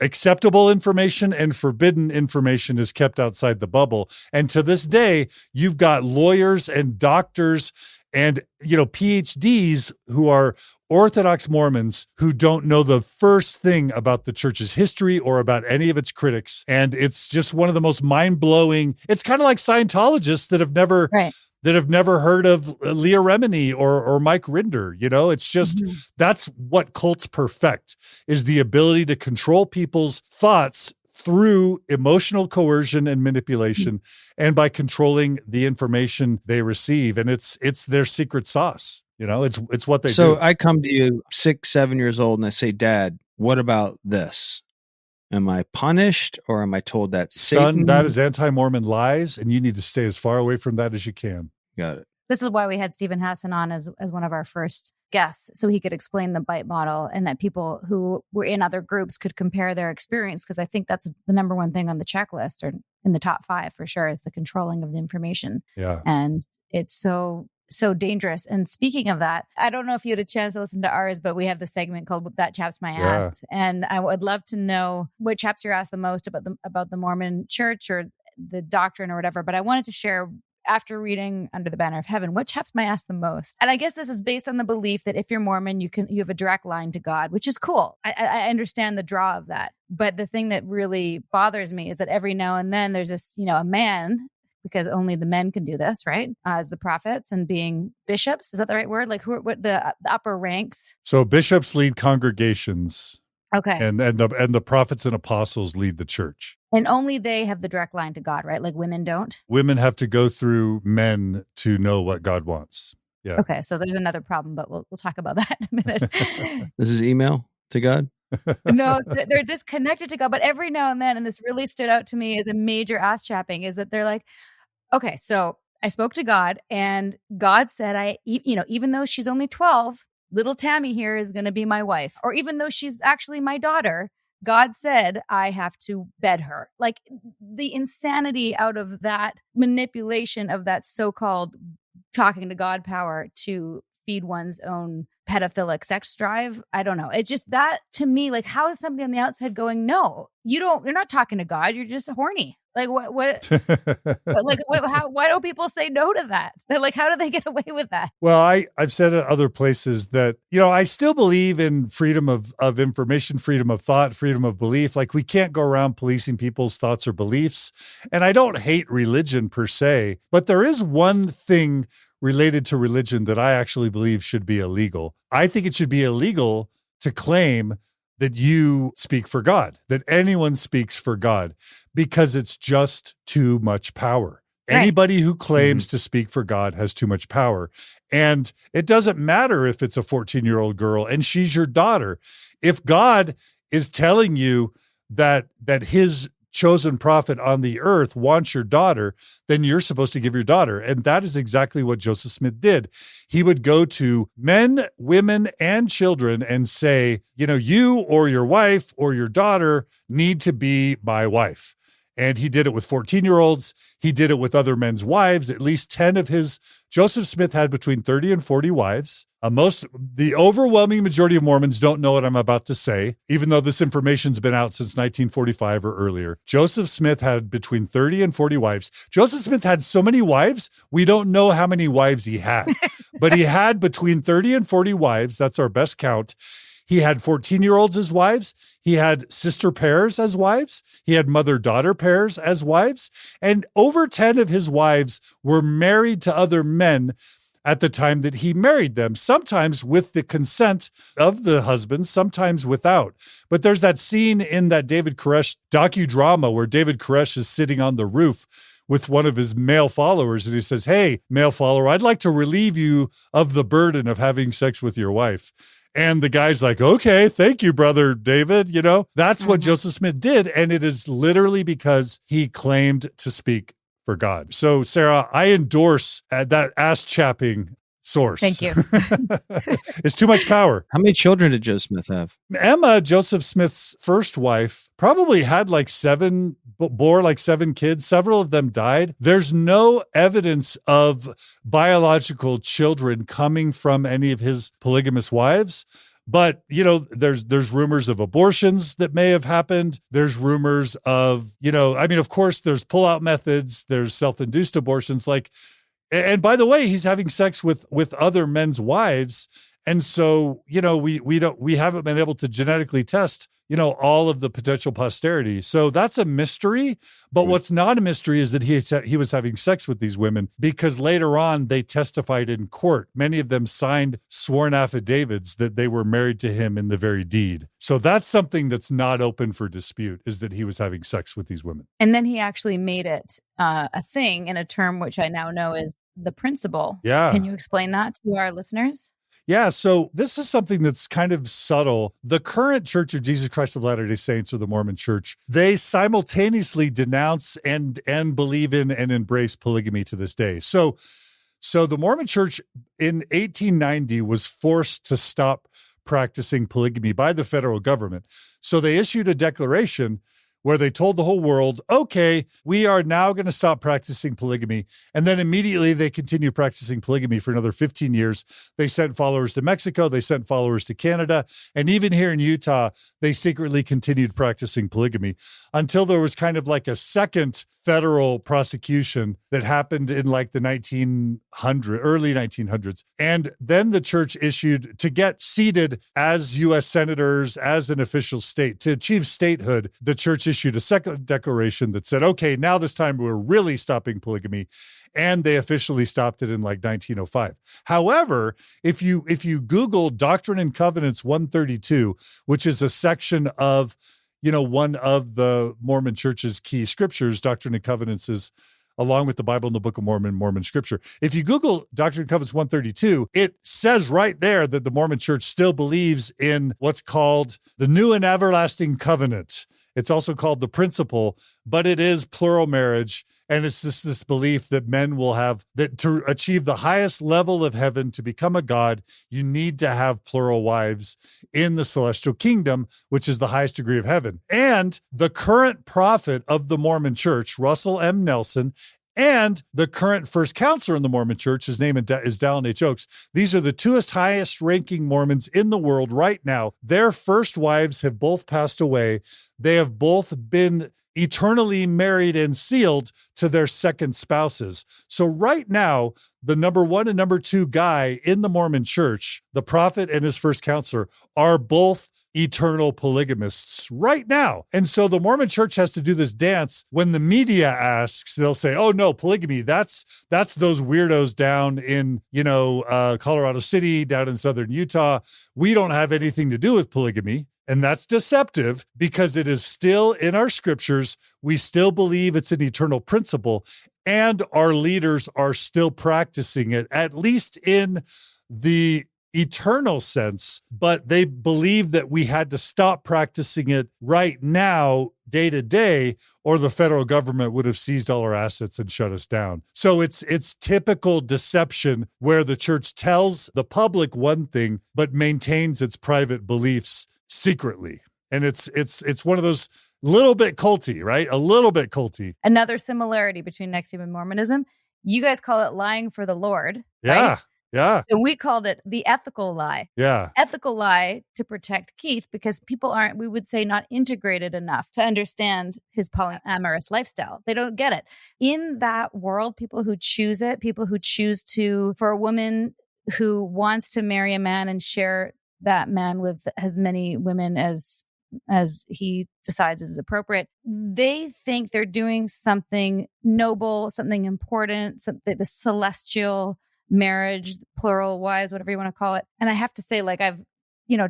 acceptable information, and forbidden information is kept outside the bubble. And to this day, you've got lawyers and doctors and, PhDs who are Orthodox Mormons who don't know the first thing about the church's history or about any of its critics. And it's just one of the most mind-blowing. It's kind of like Scientologists that have never heard of Leah Remini or Mike Rinder. It's just, that's what cults perfect, is the ability to control people's thoughts through emotional coercion and manipulation, and by controlling the information they receive. And it's their secret sauce. It's what they do. So I come to you 6, 7 years old and I say, Dad, what about this? Am I punished, or am I told that Son, Satan? that is anti-Mormon lies, and you need to stay as far away from that as you can. Got it. This is why we had Stephen Hassan on as one of our first guests, so he could explain the bite model, and that people who were in other groups could compare their experience. Because I think that's the number one thing on the checklist, or in the top 5 for sure, is the controlling of the information. Yeah. And it's so dangerous. And speaking of that, I don't know if you had a chance to listen to ours, but we have the segment called That Chaps My Ass. And I would love to know what chaps you're asked the most about the Mormon church or the doctrine or whatever. But I wanted to share, after reading Under the Banner of Heaven, what chaps my ass the most. And I guess this is based on the belief that if you're Mormon, you have a direct line to God, which is cool. I understand the draw of that. But the thing that really bothers me is that every now and then there's this, a man, because only the men can do this, right? As the prophets and being bishops. Is that the right word? Like what the upper ranks? So bishops lead congregations. Okay. And the prophets and apostles lead the church. And only they have the direct line to God, right? Like women don't? Women have to go through men to know what God wants. Yeah. Okay, so there's another problem, but we'll talk about that in a minute. This is email to God? No, they're disconnected to God. But every now and then, and this really stood out to me as a major ass chapping, is that they're like, okay, so I spoke to God, and God said, even though she's only 12, little Tammy here is going to be my wife. Or even though she's actually my daughter, God said I have to bed her. Like, the insanity out of that manipulation of that so-called talking to God power to feed one's own pedophilic sex drive. I don't know. It's just that, to me, like, how is somebody on the outside going, no, you're not talking to God. You're just horny. Like what, why don't people say no to that? Like, how do they get away with that? Well, I've said at other places that, I still believe in freedom of information, freedom of thought, freedom of belief. Like, we can't go around policing people's thoughts or beliefs. And I don't hate religion per se, but there is one thing related to religion that I actually believe should be illegal. I think it should be illegal to claim that you speak for God, that anyone speaks for God, because it's just too much power. Right. Anybody who claims to speak for God has too much power. And it doesn't matter if it's a 14-year-old girl and she's your daughter. If God is telling you that his chosen prophet on the earth wants your daughter, then you're supposed to give your daughter. And that is exactly what Joseph Smith did. He would go to men, women, and children and say, you or your wife or your daughter need to be my wife. And he did it with 14-year-olds. He did it with other men's wives. At least 10 of his, Joseph Smith had between 30 and 40 wives. The overwhelming majority of Mormons don't know what I'm about to say, even though this information's been out since 1945 or earlier. Joseph Smith had between 30 and 40 wives. Joseph Smith had so many wives, we don't know how many wives he had, but he had between 30 and 40 wives. That's our best count. He had 14-year-olds as wives. He had sister pairs as wives. He had mother-daughter pairs as wives. And over 10 of his wives were married to other men at the time that he married them, sometimes with the consent of the husband, sometimes without. But there's that scene in that David Koresh docudrama where David Koresh is sitting on the roof with one of his male followers, and he says, "Hey, male follower, I'd like to relieve you of the burden of having sex with your wife." And the guy's like, "Okay, thank you, brother David." That's what Joseph Smith did. And it is literally because he claimed to speak for God. So, Sarah, I endorse that ass-chapping source. Thank you. It's too much power. How many children did Joseph Smith have? Emma, Joseph Smith's first wife, probably had bore like seven kids. Several of them died. There's no evidence of biological children coming from any of his polygamous wives. But, there's rumors of abortions that may have happened. There's rumors of, of course, there's pullout methods. There's self-induced abortions. And by the way, he's having sex with other men's wives. And so, we haven't been able to genetically test, all of the potential posterity. So that's a mystery. But what's not a mystery is that he was having sex with these women, because later on they testified in court. Many of them signed sworn affidavits that they were married to him in the very deed. So that's something that's not open for dispute, is that he was having sex with these women. And then he actually made it a thing in a term which I now know is the principle. Yeah. Can you explain that to our listeners? Yeah, so this is something that's kind of subtle. The current Church of Jesus Christ of Latter-day Saints, or the Mormon Church, they simultaneously denounce and believe in and embrace polygamy to this day. So the Mormon Church in 1890 was forced to stop practicing polygamy by the federal government. So they issued a declaration where they told the whole world, okay, we are now going to stop practicing polygamy. And then immediately they continued practicing polygamy for another 15 years. They sent followers to Mexico. They sent followers to Canada. And even here in Utah, they secretly continued practicing polygamy until there was kind of like a second federal prosecution that happened in like the early 1900s. And then the church issued, to get seated as U.S. senators, as an official state, to achieve statehood, the church issued a second declaration that said, okay, now this time we're really stopping polygamy. And they officially stopped it in like 1905. However, if you Google Doctrine and Covenants 132, which is a section of one of the Mormon Church's key scriptures, Doctrine and Covenants is, along with the Bible and the Book of Mormon, Mormon scripture. If you Google Doctrine and Covenants 132, it says right there that the Mormon Church still believes in what's called the New and Everlasting Covenant. It's also called the Principle, but it is plural marriage. And it's just this belief that men will have, that to achieve the highest level of heaven, to become a god, you need to have plural wives in the celestial kingdom, which is the highest degree of heaven. And the current prophet of the Mormon Church, Russell M. Nelson, and the current first counselor in the Mormon Church, his name is Dehlin H. Oaks. These are the two highest ranking Mormons in the world right now. Their first wives have both passed away. They have both been eternally married and sealed to their second spouses. So right now, the number one and number two guy in the Mormon Church, the prophet and his first counselor, are both eternal polygamists right now. And so the Mormon Church has to do this dance. When the media asks, they'll say, oh no, polygamy, that's those weirdos down in, Colorado City, down in southern Utah. We don't have anything to do with polygamy. And that's deceptive, because it is still in our scriptures. We still believe it's an eternal principle, and our leaders are still practicing it, at least in the eternal sense. But they believe that we had to stop practicing it right now, day to day, or the federal government would have seized all our assets and shut us down. So it's typical deception, where the church tells the public one thing, but maintains its private beliefs secretly. And it's one of those little bit culty, right? A little bit culty. Another similarity between NXIVM and Mormonism. You guys call it lying for the Lord. Yeah. Right? Yeah. And we called it the ethical lie. Yeah. Ethical lie to protect Keith because people aren't, we would say, not integrated enough to understand his polyamorous lifestyle. They don't get it. In that world, people who choose it, people who choose to, for a woman who wants to marry a man and share that man with as many women as he decides is appropriate, they think they're doing something noble, something important, something the celestial marriage, plural wives, whatever you want to call it. And I have to say, like, I've,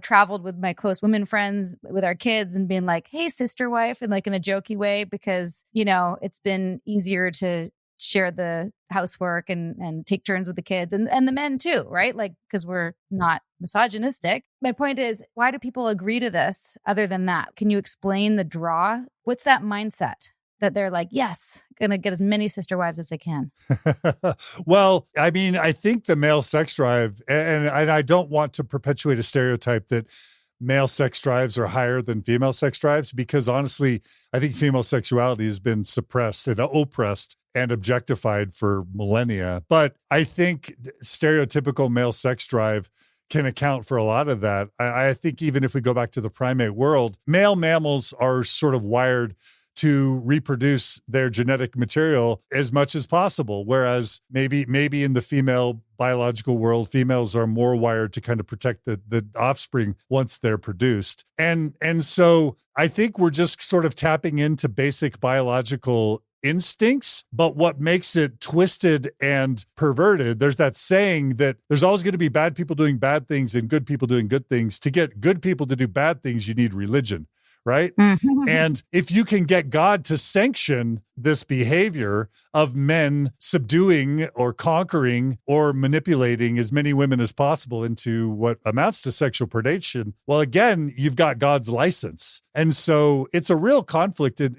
traveled with my close women friends with our kids and being like, hey, sister wife, and like in a jokey way, because, it's been easier to share the housework and take turns with the kids and the men too, right? Like, because we're not misogynistic. My point is, why do people agree to this other than that? Can you explain the draw? What's that mindset that they're like, yes, gonna get as many sister wives as I can? Well, I mean, I think the male sex drive, and I don't want to perpetuate a stereotype that male sex drives are higher than female sex drives, because honestly, I think female sexuality has been suppressed and oppressed and objectified for millennia. But I think stereotypical male sex drive can account for a lot of that. I think even if we go back to the primate world, male mammals are sort of wired to reproduce their genetic material as much as possible. Whereas maybe in the female biological world, females are more wired to kind of protect the offspring once they're produced. And so I think we're just sort of tapping into basic biological instincts, but what makes it twisted and perverted, there's that saying that there's always going to be bad people doing bad things and good people doing good things. To get good people to do bad things, you need religion. Right. Mm-hmm. And if you can get God to sanction this behavior of men subduing or conquering or manipulating as many women as possible into what amounts to sexual predation, well, again, you've got God's license. And so it's a real conflict. And,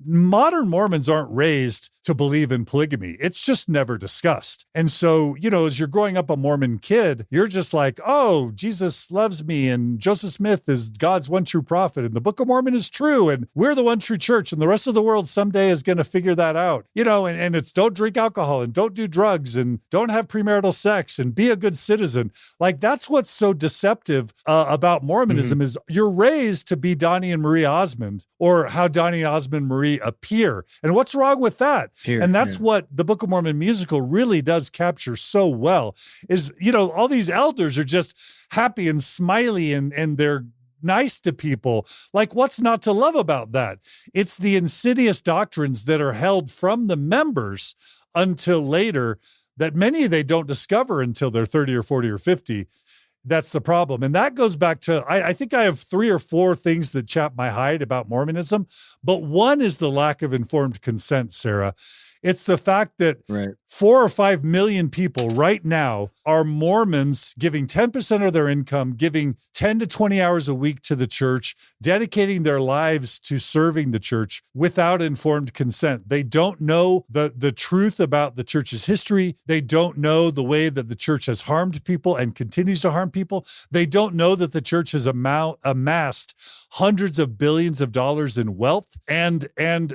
modern Mormons aren't raised to believe in polygamy. It's just never discussed. And so, as you're growing up a Mormon kid, you're just like, oh, Jesus loves me and Joseph Smith is God's one true prophet and the Book of Mormon is true and we're the one true church and the rest of the world someday is going to figure that out. And it's don't drink alcohol and don't do drugs and don't have premarital sex and be a good citizen. Like, that's what's so deceptive about Mormonism is you're raised to be Donnie and Marie Osmond, or how Donnie Osmond Marie appear. And what's wrong with that? And that's what the Book of Mormon musical really does capture so well is, all these elders are just happy and smiley and they're nice to people. Like, what's not to love about that? It's the insidious doctrines that are held from the members until later that many they don't discover until they're 30 or 40 or 50. That's the problem. And that goes back to, I think I have 3 or 4 things that chap my hide about Mormonism, but one is the lack of informed consent, Sarah. It's the fact that 4 or 5 million people right now are Mormons giving 10% of their income, giving 10 to 20 hours a week to the church, dedicating their lives to serving the church without informed consent. They don't know the truth about the church's history. They don't know the way that the church has harmed people and continues to harm people. They don't know that the church has amassed hundreds of billions of dollars in wealth, and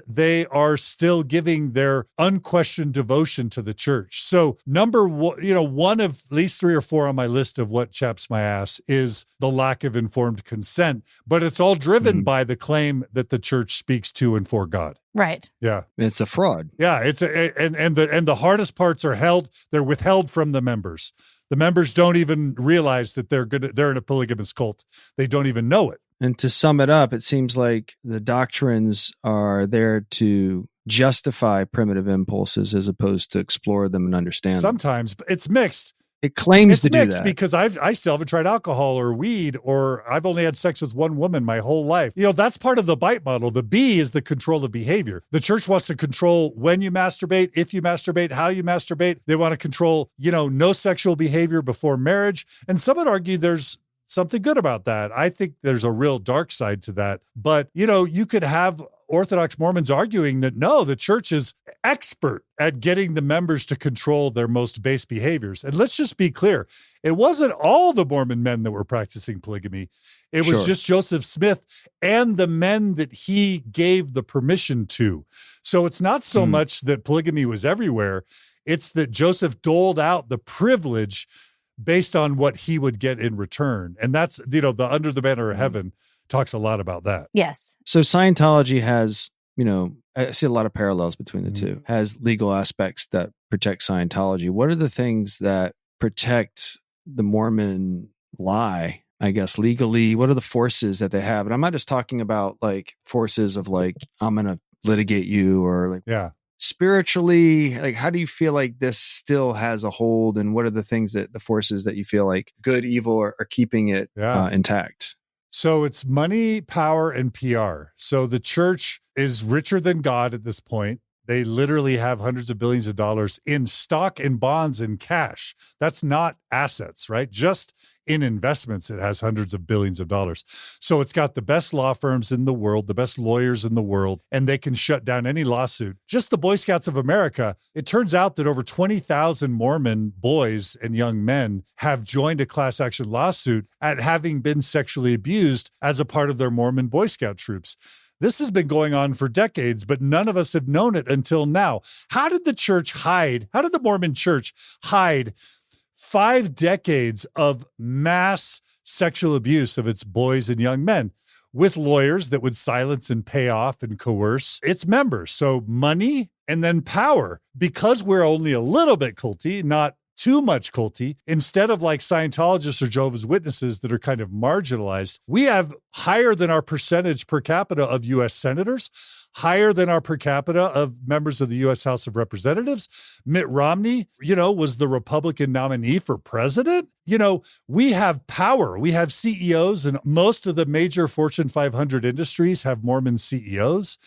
they are still giving their unquestioned devotion to the church. So number one of at least 3 or 4 on my list of what chaps my ass is the lack of informed consent, but it's all driven by the claim that the church speaks to and for God. Right. Yeah. It's a fraud. Yeah. And the hardest parts they're withheld from the members. The members don't even realize that they're in a polygamous cult. They don't even know it. And to sum it up, it seems like the doctrines are there to justify primitive impulses as opposed to explore them and understand them. Sometimes it's mixed. It claims to do mixed that because I still haven't tried alcohol or weed, or I've only had sex with one woman my whole life. That's part of the bite model. The B is the control of behavior. The church wants to control when you masturbate, if you masturbate, how you masturbate. They want to control, no sexual behavior before marriage. And some would argue there's something good about that. I think there's a real dark side to that. But, you could have Orthodox Mormons arguing that no, the church is expert at getting the members to control their most base behaviors. And let's just be clear, it wasn't all the Mormon men that were practicing polygamy. It was just Joseph Smith and the men that he gave the permission to. So it's not so much that polygamy was everywhere. It's that Joseph doled out the privilege based on what he would get in return. And that's, the Under the Banner of Heaven talks a lot about that. Yes. So Scientology has, I see a lot of parallels between the two, has legal aspects that protect Scientology. What are the things that protect the Mormon lie, I guess, legally? What are the forces that they have? And I'm not just talking about like forces of like, I'm going to litigate you or like, spiritually, like, how do you feel like this still has a hold? And what are the things that the forces that you feel like good, evil are keeping it intact? So it's money, power, and PR. So the church is richer than God at this point. They literally have hundreds of billions of dollars in stock and bonds and cash. That's not assets, right? Just in investments, it has hundreds of billions of dollars. So it's got the best law firms in the world, the best lawyers in the world, and they can shut down any lawsuit. Just the Boy Scouts of America, it turns out that over 20,000 Mormon boys and young men have joined a class action lawsuit at having been sexually abused as a part of their Mormon Boy Scout troops. This has been going on for decades, but none of us have known it until now. How did the church hide? How did the Mormon church hide 5 decades of mass sexual abuse of its boys and young men with lawyers that would silence and pay off and coerce its members? So money and then power. Because we're only a little bit culty, not too much culty, instead of like Scientologists or Jehovah's Witnesses that are kind of marginalized, we have higher than our percentage per capita of U.S. senators, higher than our per capita of members of the U.S. House of Representatives. Mitt Romney, was the Republican nominee for president. We have power. We have CEOs, and most of the major Fortune 500 industries have Mormon CEOs.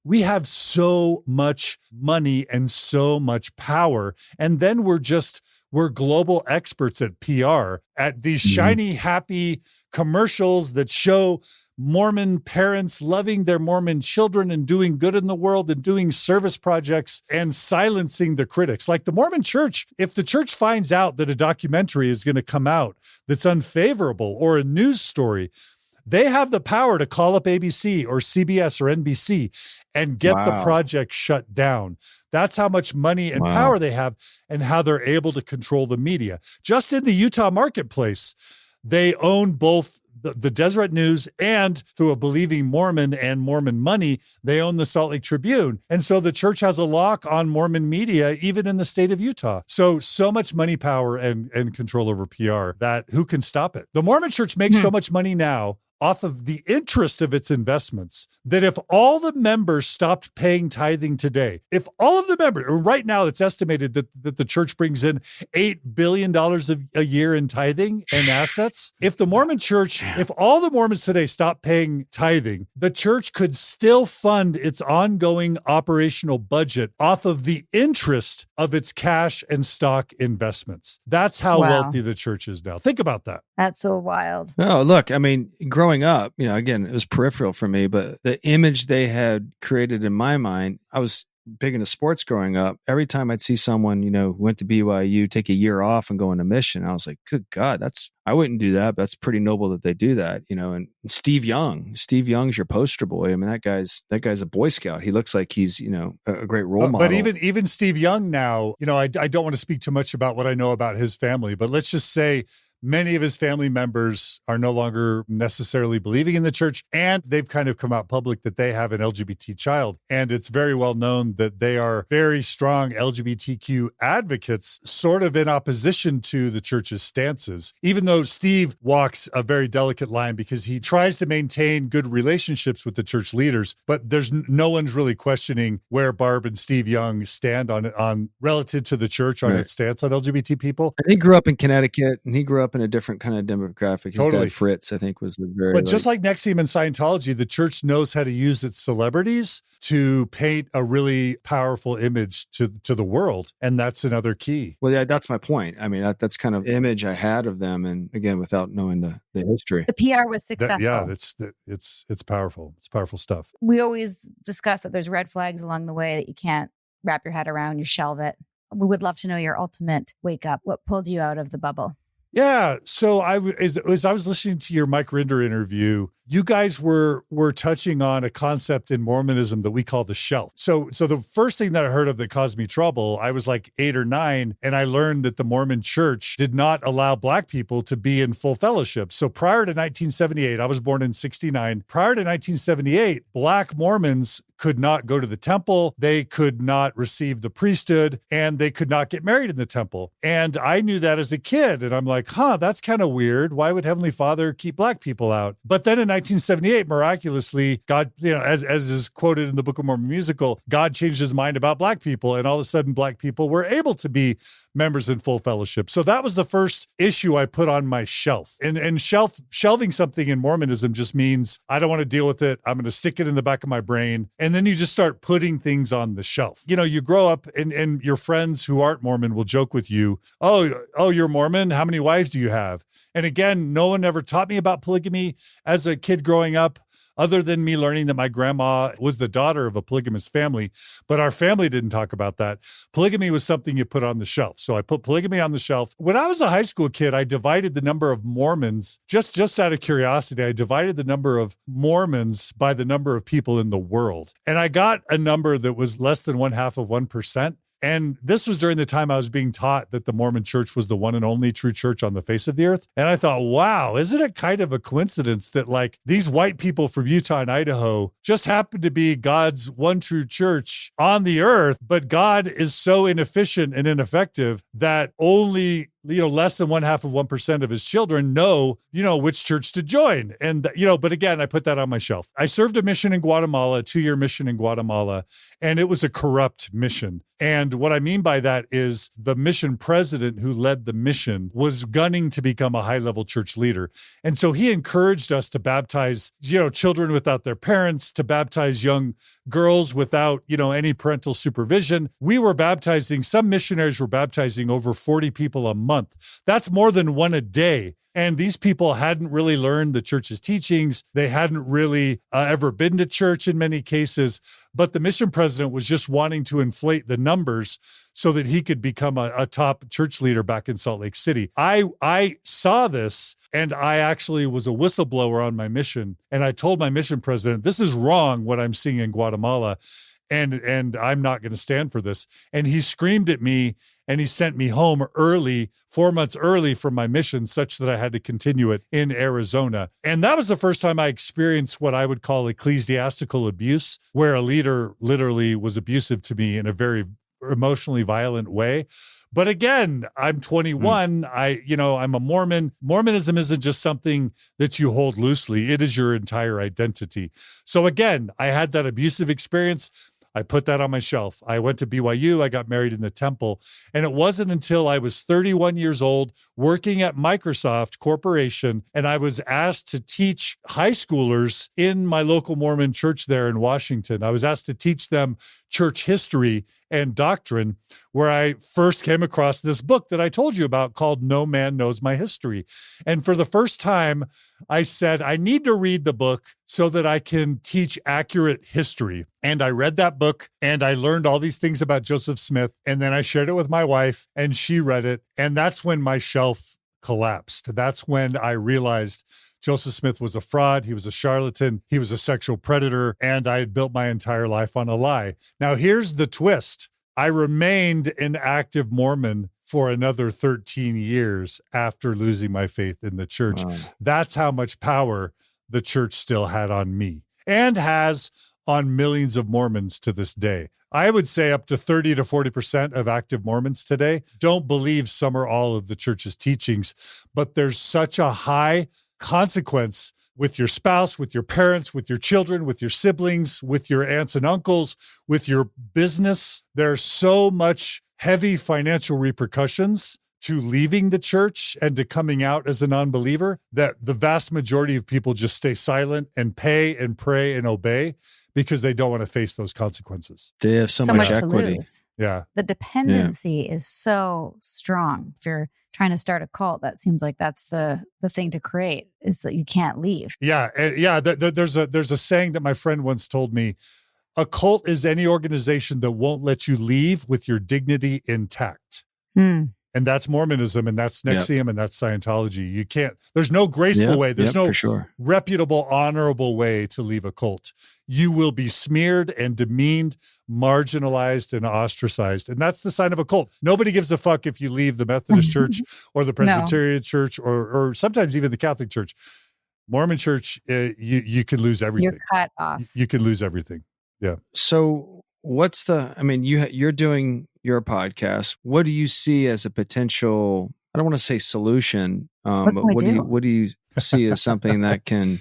We have so much money and so much power. And then we're global experts at PR, at these shiny, happy commercials that show Mormon parents loving their Mormon children and doing good in the world and doing service projects and silencing the critics. Like the Mormon church, if the church finds out that a documentary is going to come out that's unfavorable or a news story, they have the power to call up ABC or CBS or NBC and get the project shut down. That's how much money and power they have and how they're able to control the media. Just in the Utah marketplace, they own both the Deseret News and, through a Believing Mormon and Mormon Money, they own the Salt Lake Tribune. And so the church has a lock on Mormon media, even in the state of Utah. So much money, power, and control over PR that who can stop it? The Mormon church makes so much money now off of the interest of its investments that if all the members stopped paying tithing today, if all of the members, right now it's estimated that the church brings in $8 billion a year in tithing and assets. If the Mormon church, if all the Mormons today stop paying tithing, the church could still fund its ongoing operational budget off of the interest of its cash and stock investments. That's how wealthy the church is now. Think about that. That's so wild. Oh, look, I mean, growing up, again, it was peripheral for me, but the image they had created in my mind, I was big into sports growing up. Every time I'd see someone, who went to BYU, take a year off and go on a mission, I was like, good God, I wouldn't do that. But that's pretty noble that they do that, and Steve Young's your poster boy. I mean, that guy's a Boy Scout. He looks like he's, a great role model. But even Steve Young now, I don't want to speak too much about what I know about his family, but let's just say many of his family members are no longer necessarily believing in the church, and they've kind of come out public that they have an LGBT child. And it's very well known that they are very strong LGBTQ advocates, sort of in opposition to the church's stances, even though Steve walks a very delicate line because he tries to maintain good relationships with the church leaders, but there's no one's really questioning where Barb and Steve Young stand on relative to the church on its stance on LGBT people. And he grew up in Connecticut, and he grew up up in a different kind of demographic. His Totally. dad, Fritz, I think, was a very. But just like NXIVM and Scientology, the church knows how to use its celebrities to paint a really powerful image to the world. And that's another key. Well, yeah, that's my point. I mean, that's kind of image I had of them. And again, without knowing the history. The PR was successful. It's powerful. It's powerful stuff. We always discuss that there's red flags along the way that you can't wrap your head around, you shelve it. We would love to know your ultimate wake up. What pulled you out of the bubble? Yeah. So as I was listening to your Mike Rinder interview, you guys were touching on a concept in Mormonism that we call the shelf. So the first thing that I heard of that caused me trouble, I was like 8 or 9, and I learned that the Mormon church did not allow Black people to be in full fellowship. So prior to 1978, I was born in 69. Prior to 1978, Black Mormons could not go to the temple, they could not receive the priesthood, and they could not get married in the temple. And I knew that as a kid, and I'm like, that's kind of weird. Why would Heavenly Father keep Black people out? But then in 1978, miraculously, God, as is quoted in the Book of Mormon musical, God changed his mind about Black people, and all of a sudden Black people were able to be members in full fellowship. So that was the first issue I put on my shelf. And shelving something in Mormonism just means I don't want to deal with it. I'm going to stick it in the back of my brain. And then you just start putting things on the shelf. You grow up and your friends who aren't Mormon will joke with you, oh, you're Mormon? How many wives do you have? And again, no one ever taught me about polygamy as a kid growing up, other than me learning that my grandma was the daughter of a polygamous family, but our family didn't talk about that. Polygamy was something you put on the shelf. So I put polygamy on the shelf. When I was a high school kid, I divided the number of Mormons, just out of curiosity, I divided the number of Mormons by the number of people in the world. And I got a number that was less than 0.5%. And this was during the time I was being taught that the Mormon church was the one and only true church on the face of the earth. And I thought, wow, isn't it kind of a coincidence that like these white people from Utah and Idaho just happen to be God's one true church on the earth, but God is so inefficient and ineffective that only less than 0.5% of his children know, which church to join. And, but again, I put that on my shelf. I served a mission in Guatemala, a 2-year mission in Guatemala, and it was a corrupt mission. And what I mean by that is the mission president who led the mission was gunning to become a high-level church leader. And so he encouraged us to baptize, children without their parents, to baptize young girls without, any parental supervision. We were baptizing, some missionaries were baptizing over 40 people a month. That's more than one a day. And these people hadn't really learned the church's teachings. They hadn't really ever been to church in many cases. But the mission president was just wanting to inflate the numbers so that he could become a top church leader back in Salt Lake City. I saw this, and I actually was a whistleblower on my mission. And I told my mission president, this is wrong what I'm seeing in Guatemala, and I'm not going to stand for this. And he screamed at me, and he sent me home early, 4 months early from my mission, such that I had to continue it in Arizona. And that was the first time I experienced what I would call ecclesiastical abuse, where a leader literally was abusive to me in a very emotionally violent way. But again, I'm 21. I'm a Mormon. Mormonism isn't just something that you hold loosely. It is your entire identity. So again, I had that abusive experience. I put that on my shelf. I went to BYU. I got married in the temple. And it wasn't until I was 31 years old working at Microsoft Corporation, and I was asked to teach high schoolers in my local Mormon church there in Washington. I was asked to teach them church history and doctrine, where I first came across this book that I told you about called No Man Knows My History. And for the first time, I said, I need to read the book so that I can teach accurate history. And I read that book and I learned all these things about Joseph Smith. And then I shared it with my wife and she read it. And that's when my shelf collapsed. That's when I realized Joseph Smith was a fraud. He was a charlatan. He was a sexual predator. And I had built my entire life on a lie. Now, here's the twist. I remained an active Mormon for another 13 years after losing my faith in the church. Wow. That's how much power the church still had on me and has on millions of Mormons to this day. I would say up to 30 to 40% of active Mormons today don't believe some or all of the church's teachings, but there's such a high consequence with your spouse, with your parents, with your children, with your siblings, with your aunts and uncles, with your business. There's so much heavy financial repercussions to leaving the church and to coming out as a non-believer, that the vast majority of people just stay silent and pay and pray and obey because they don't want to face those consequences. They have so So much much to equity. lose. Yeah. The dependency is so strong. If you're trying to start a cult, that seems like that's the thing to create, is that you can't leave. Yeah. There's a saying that my friend once told me: a cult is any organization that won't let you leave with your dignity intact. And that's Mormonism, and that's NXIVM, and that's Scientology. You can't, there's no graceful way. There's no reputable, honorable way to leave a cult. You will be smeared and demeaned, marginalized and ostracized. And that's the sign of a cult. Nobody gives a fuck if you leave the Methodist Church or the Presbyterian Church or sometimes even the Catholic Church. Mormon Church, you can lose everything. You're cut off. You can lose everything. Yeah. So you're doing your podcast. What do you see as a potential, I don't want to say solution, but what do you see as something that can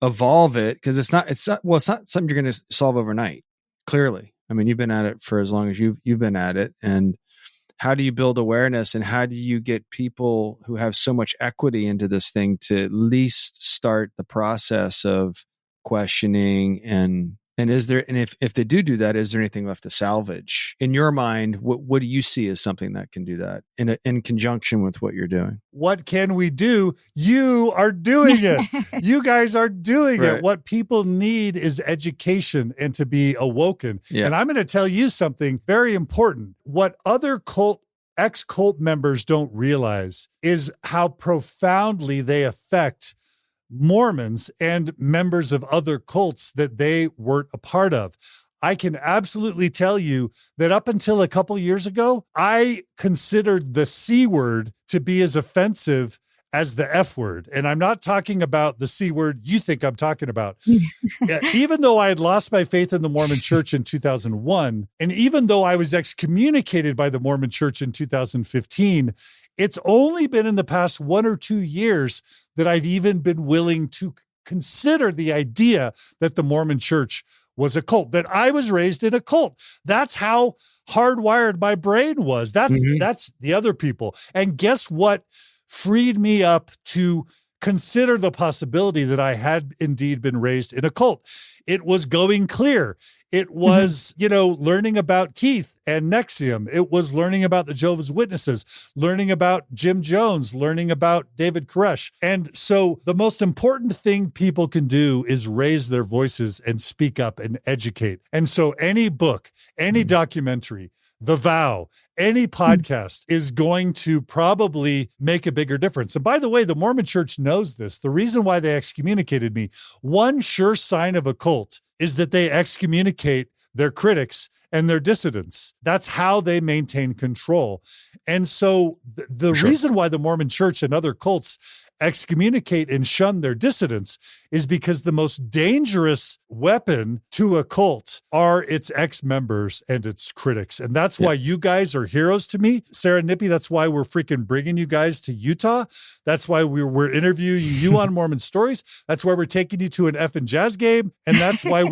evolve it? Because it's not something you're going to solve overnight. Clearly. I mean, you've been at it for as long as you've been at it. And how do you build awareness, and how do you get people who have so much equity into this thing to at least start the process of questioning and is there, and if they do that, is there anything left to salvage? In your mind, what do you see as something that can do that in conjunction with what you're doing? What can we do? You are doing it. You guys are doing it. What people need is education and to be awoken. Yeah. And I'm going to tell you something very important. What other ex-cult members don't realize is how profoundly they affect Mormons and members of other cults that they weren't a part of. I can absolutely tell you that up until a couple years ago, I considered the C word to be as offensive as the F word. And I'm not talking about the C word you think I'm talking about. Even though I had lost my faith in the Mormon Church in 2001, and even though I was excommunicated by the Mormon Church in 2015, it's only been in the past 1 or 2 years that I've even been willing to consider the idea that the Mormon Church was a cult, that I was raised in a cult. That's how hardwired my brain was. That's the other people. And guess what freed me up to consider the possibility that I had indeed been raised in a cult? It was going clear. It was, learning about Keith and NXIVM. It was learning about the Jehovah's Witnesses, learning about Jim Jones, learning about David Koresh. And so the most important thing people can do is raise their voices and speak up and educate. And so any book, any documentary, The Vow, any podcast is going to probably make a bigger difference. And by the way, the Mormon Church knows this. The reason why they excommunicated me, one sure sign of a cult is that they excommunicate their critics and their dissidents. That's how they maintain control. And so the reason why the Mormon Church and other cults excommunicate and shun their dissidents is because the most dangerous weapon to a cult are its ex-members and its critics. And that's why you guys are heroes to me. Sarah and Nippy, that's why we're freaking bringing you guys to Utah. That's why we're interviewing you on Mormon Stories. That's why we're taking you to an effing Jazz game. And that's why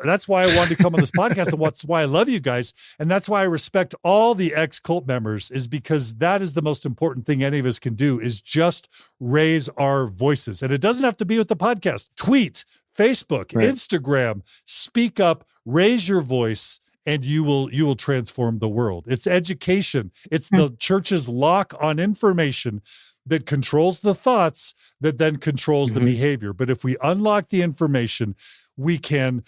that's why I wanted to come on this podcast, and that's why I love you guys. And that's why I respect all the ex-cult members, is because that is the most important thing any of us can do, is just raise our voices. And it doesn't have to be with the podcast. Tweet, Facebook, Instagram, speak up, raise your voice, and you will transform the world. It's education. It's the church's lock on information that controls the thoughts that then controls the behavior. But if we unlock the information, we can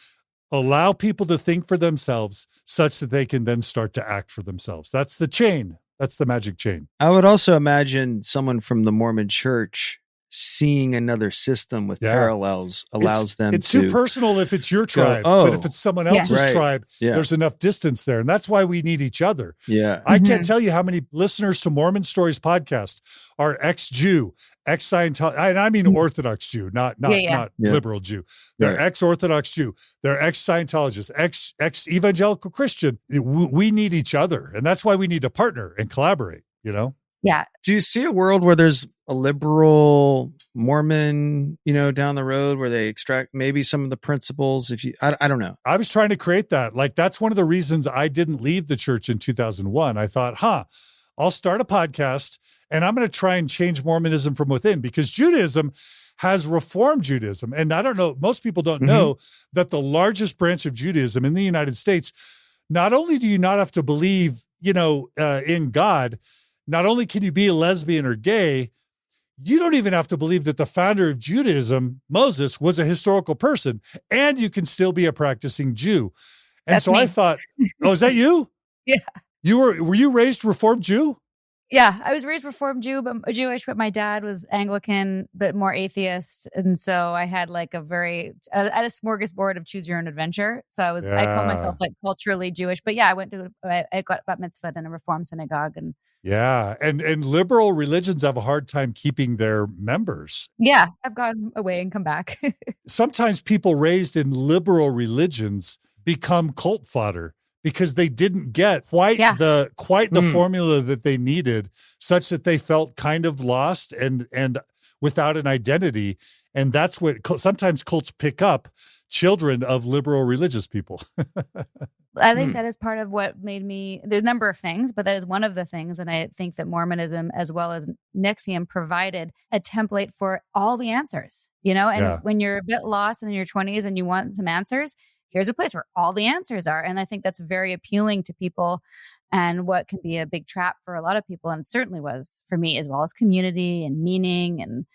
allow people to think for themselves such that they can then start to act for themselves. That's the chain. That's the magic chain. I would also imagine someone from the Mormon Church seeing another system with parallels allows them it's too personal if it's your tribe, but if it's someone else's tribe, there's enough distance there. And that's why we need each other. Yeah. I can't tell you how many listeners to Mormon Stories podcast are ex-Jew, ex-Scientology, and I mean Orthodox Jew, not liberal Jew. They're ex-Orthodox Jew. They're ex-Scientologists, ex-evangelical Christian. We need each other. And that's why we need to partner and collaborate, Yeah. Do you see a world where there's a liberal Mormon, down the road, where they extract maybe some of the principles? I don't know. I was trying to create that. Like, that's one of the reasons I didn't leave the church in 2001. I thought, I'll start a podcast and I'm going to try and change Mormonism from within, because Judaism has Reform Judaism. And I don't know, most people don't know that the largest branch of Judaism in the United States, not only do you not have to believe, in God, not only can you be a lesbian or gay, you don't even have to believe that the founder of Judaism, Moses, was a historical person, and you can still be a practicing Jew. And That's so me. I thought, oh, is that you? Yeah. Were you raised Reformed Jew? Yeah, I was raised Reformed Jewish, but my dad was Anglican, but more atheist, and so I had like I had a smorgasbord of choose your own adventure. So I call myself like culturally Jewish, but yeah, I got bat mitzvahed in a Reform synagogue, and yeah, and liberal religions have a hard time keeping their members. Yeah, I've gone away and come back. Sometimes people raised in liberal religions become cult fodder, because they didn't get quite the formula that they needed, such that they felt kind of lost and without an identity. And that's what sometimes cults pick up children of liberal religious people. I think that is part of what made me, there's a number of things, but that is one of the things. And I think that Mormonism, as well as NXIVM, provided a template for all the answers, and when you're a bit lost in your 20s and you want some answers, here's a place where all the answers are. And I think that's very appealing to people, and what can be a big trap for a lot of people. And certainly was for me, as well as community and meaning and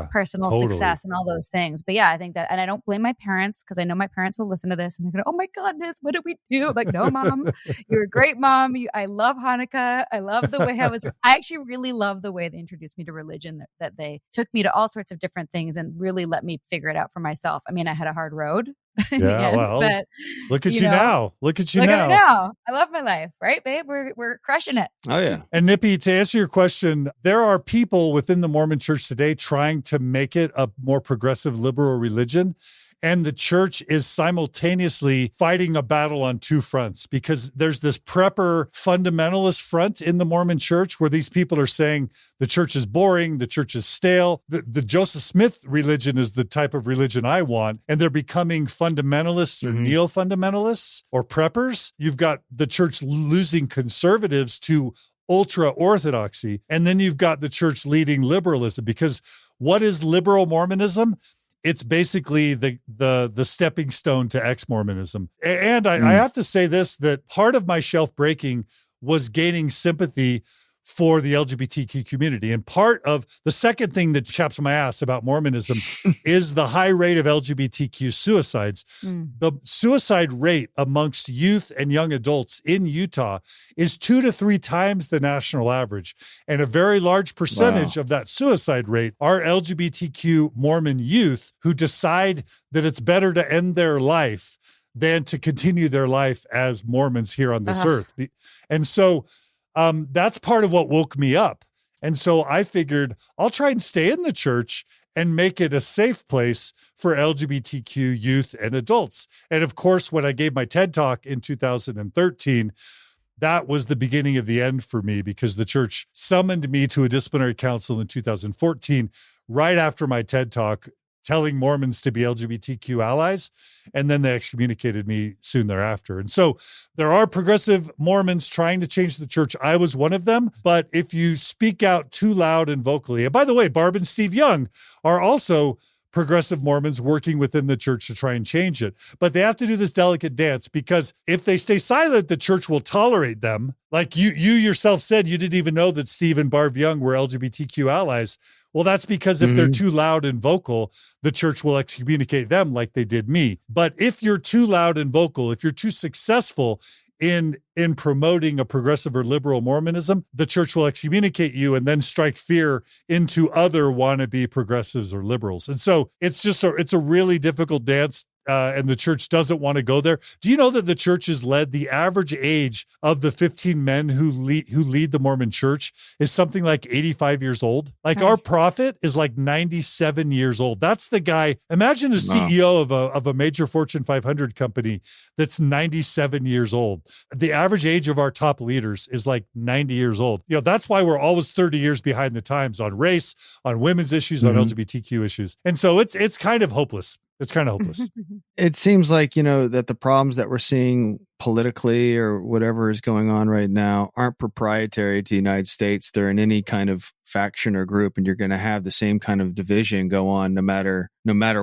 personal success and all those things. But yeah, I think that, and I don't blame my parents, because I know my parents will listen to this and they're going to, oh my goodness, what do we do? I'm like, no, Mom, you're a great mom. I love Hanukkah. I love the way I actually really love the way they introduced me to religion, that they took me to all sorts of different things and really let me figure it out for myself. I mean, I had a hard road. But look at you now. Look at me now. I love my life, right, babe? We're crushing it. Oh yeah. And Nippy, to answer your question, there are people within the Mormon Church today trying to make it a more progressive liberal religion. And the church is simultaneously fighting a battle on two fronts, because there's this prepper fundamentalist front in the Mormon Church where these people are saying the church is boring, the church is stale. The Joseph Smith religion is the type of religion I want. And they're becoming fundamentalists or neo-fundamentalists or preppers. You've got the church losing conservatives to ultra orthodoxy. And then you've got the church leading liberalism, because what is liberal Mormonism? It's basically the stepping stone to ex-Mormonism. And I have to say this, that part of my shelf breaking was gaining sympathy for the LGBTQ community. And part of the second thing that chaps my ass about Mormonism is the high rate of LGBTQ suicides. The suicide rate amongst youth and young adults in Utah is 2 to 3 times the national average. And a very large percentage of that suicide rate are LGBTQ Mormon youth who decide that it's better to end their life than to continue their life as Mormons here on this earth. And so that's part of what woke me up. And so I figured I'll try and stay in the church and make it a safe place for LGBTQ youth and adults. And of course, when I gave my TED Talk in 2013, that was the beginning of the end for me, because the church summoned me to a disciplinary council in 2014, right after my TED Talk, telling Mormons to be LGBTQ allies, and then they excommunicated me soon thereafter. And so there are progressive Mormons trying to change the church. I was one of them, but if you speak out too loud and vocally, and by the way, Barb and Steve Young are also progressive Mormons working within the church to try and change it. But they have to do this delicate dance, because if they stay silent, the church will tolerate them. Like you yourself said, you didn't even know that Steve and Barb Young were LGBTQ allies. Well, that's because if they're too loud and vocal, the church will excommunicate them like they did me. But if you're too loud and vocal, if you're too successful in promoting a progressive or liberal Mormonism, the church will excommunicate you and then strike fear into other wannabe progressives or liberals. And so it's a really difficult dance. And the church doesn't want to go there. Do you know that the church is led, the average age of the 15 men who lead the Mormon church is something like 85 years old? Like our prophet is like 97 years old. That's the guy. Imagine a CEO of a major Fortune 500 company that's 97 years old. The average age of our top leaders is like 90 years old. That's why we're always 30 years behind the times on race, on women's issues, on LGBTQ issues. And so it's kind of hopeless. It's kind of hopeless. It seems like, that the problems that we're seeing politically or whatever is going on right now aren't proprietary to the United States. They're in any kind of faction or group, and you're going to have the same kind of division go on no matter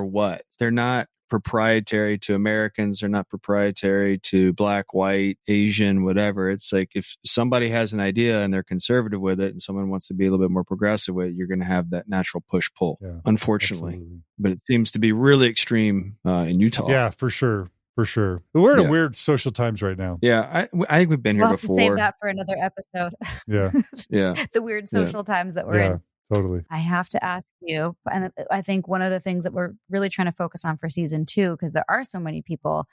what. They're not proprietary to Americans. They're not proprietary to black, white, Asian, whatever. It's like if somebody has an idea and they're conservative with it and someone wants to be a little bit more progressive with it, you're going to have that natural push-pull, unfortunately. Absolutely. But it seems to be really extreme in Utah. Yeah, for sure. For sure. We're in a weird social times right now. Yeah, I think we've been here We'll have before. to save that for another episode. Yeah. Yeah. The weird social times that we're in. Totally. I have to ask you, and I think one of the things that we're really trying to focus on for season 2, because there are so many people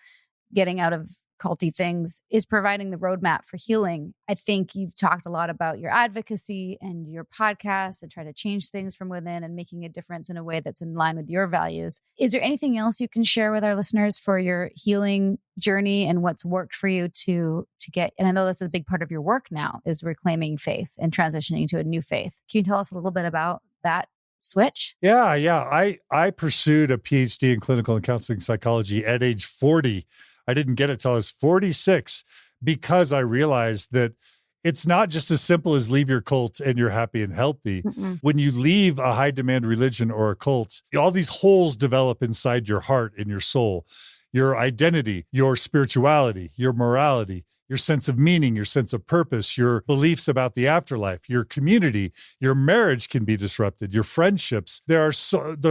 getting out of culty things, is providing the roadmap for healing. I think you've talked a lot about your advocacy and your podcast and try to change things from within and making a difference in a way that's in line with your values. Is there anything else you can share with our listeners for your healing journey and what's worked for you to get, and I know this is a big part of your work now, is reclaiming faith and transitioning to a new faith. Can you tell us a little bit about that switch? Yeah. I pursued a PhD in clinical and counseling psychology at age 40. I didn't get it till I was 46 because I realized that it's not just as simple as leave your cult and you're happy and healthy. When you leave a high demand religion or a cult, all these holes develop inside your heart and your soul, your identity, your spirituality, your morality, your sense of meaning, your sense of purpose, your beliefs about the afterlife, your community, your marriage can be disrupted, your friendships. There are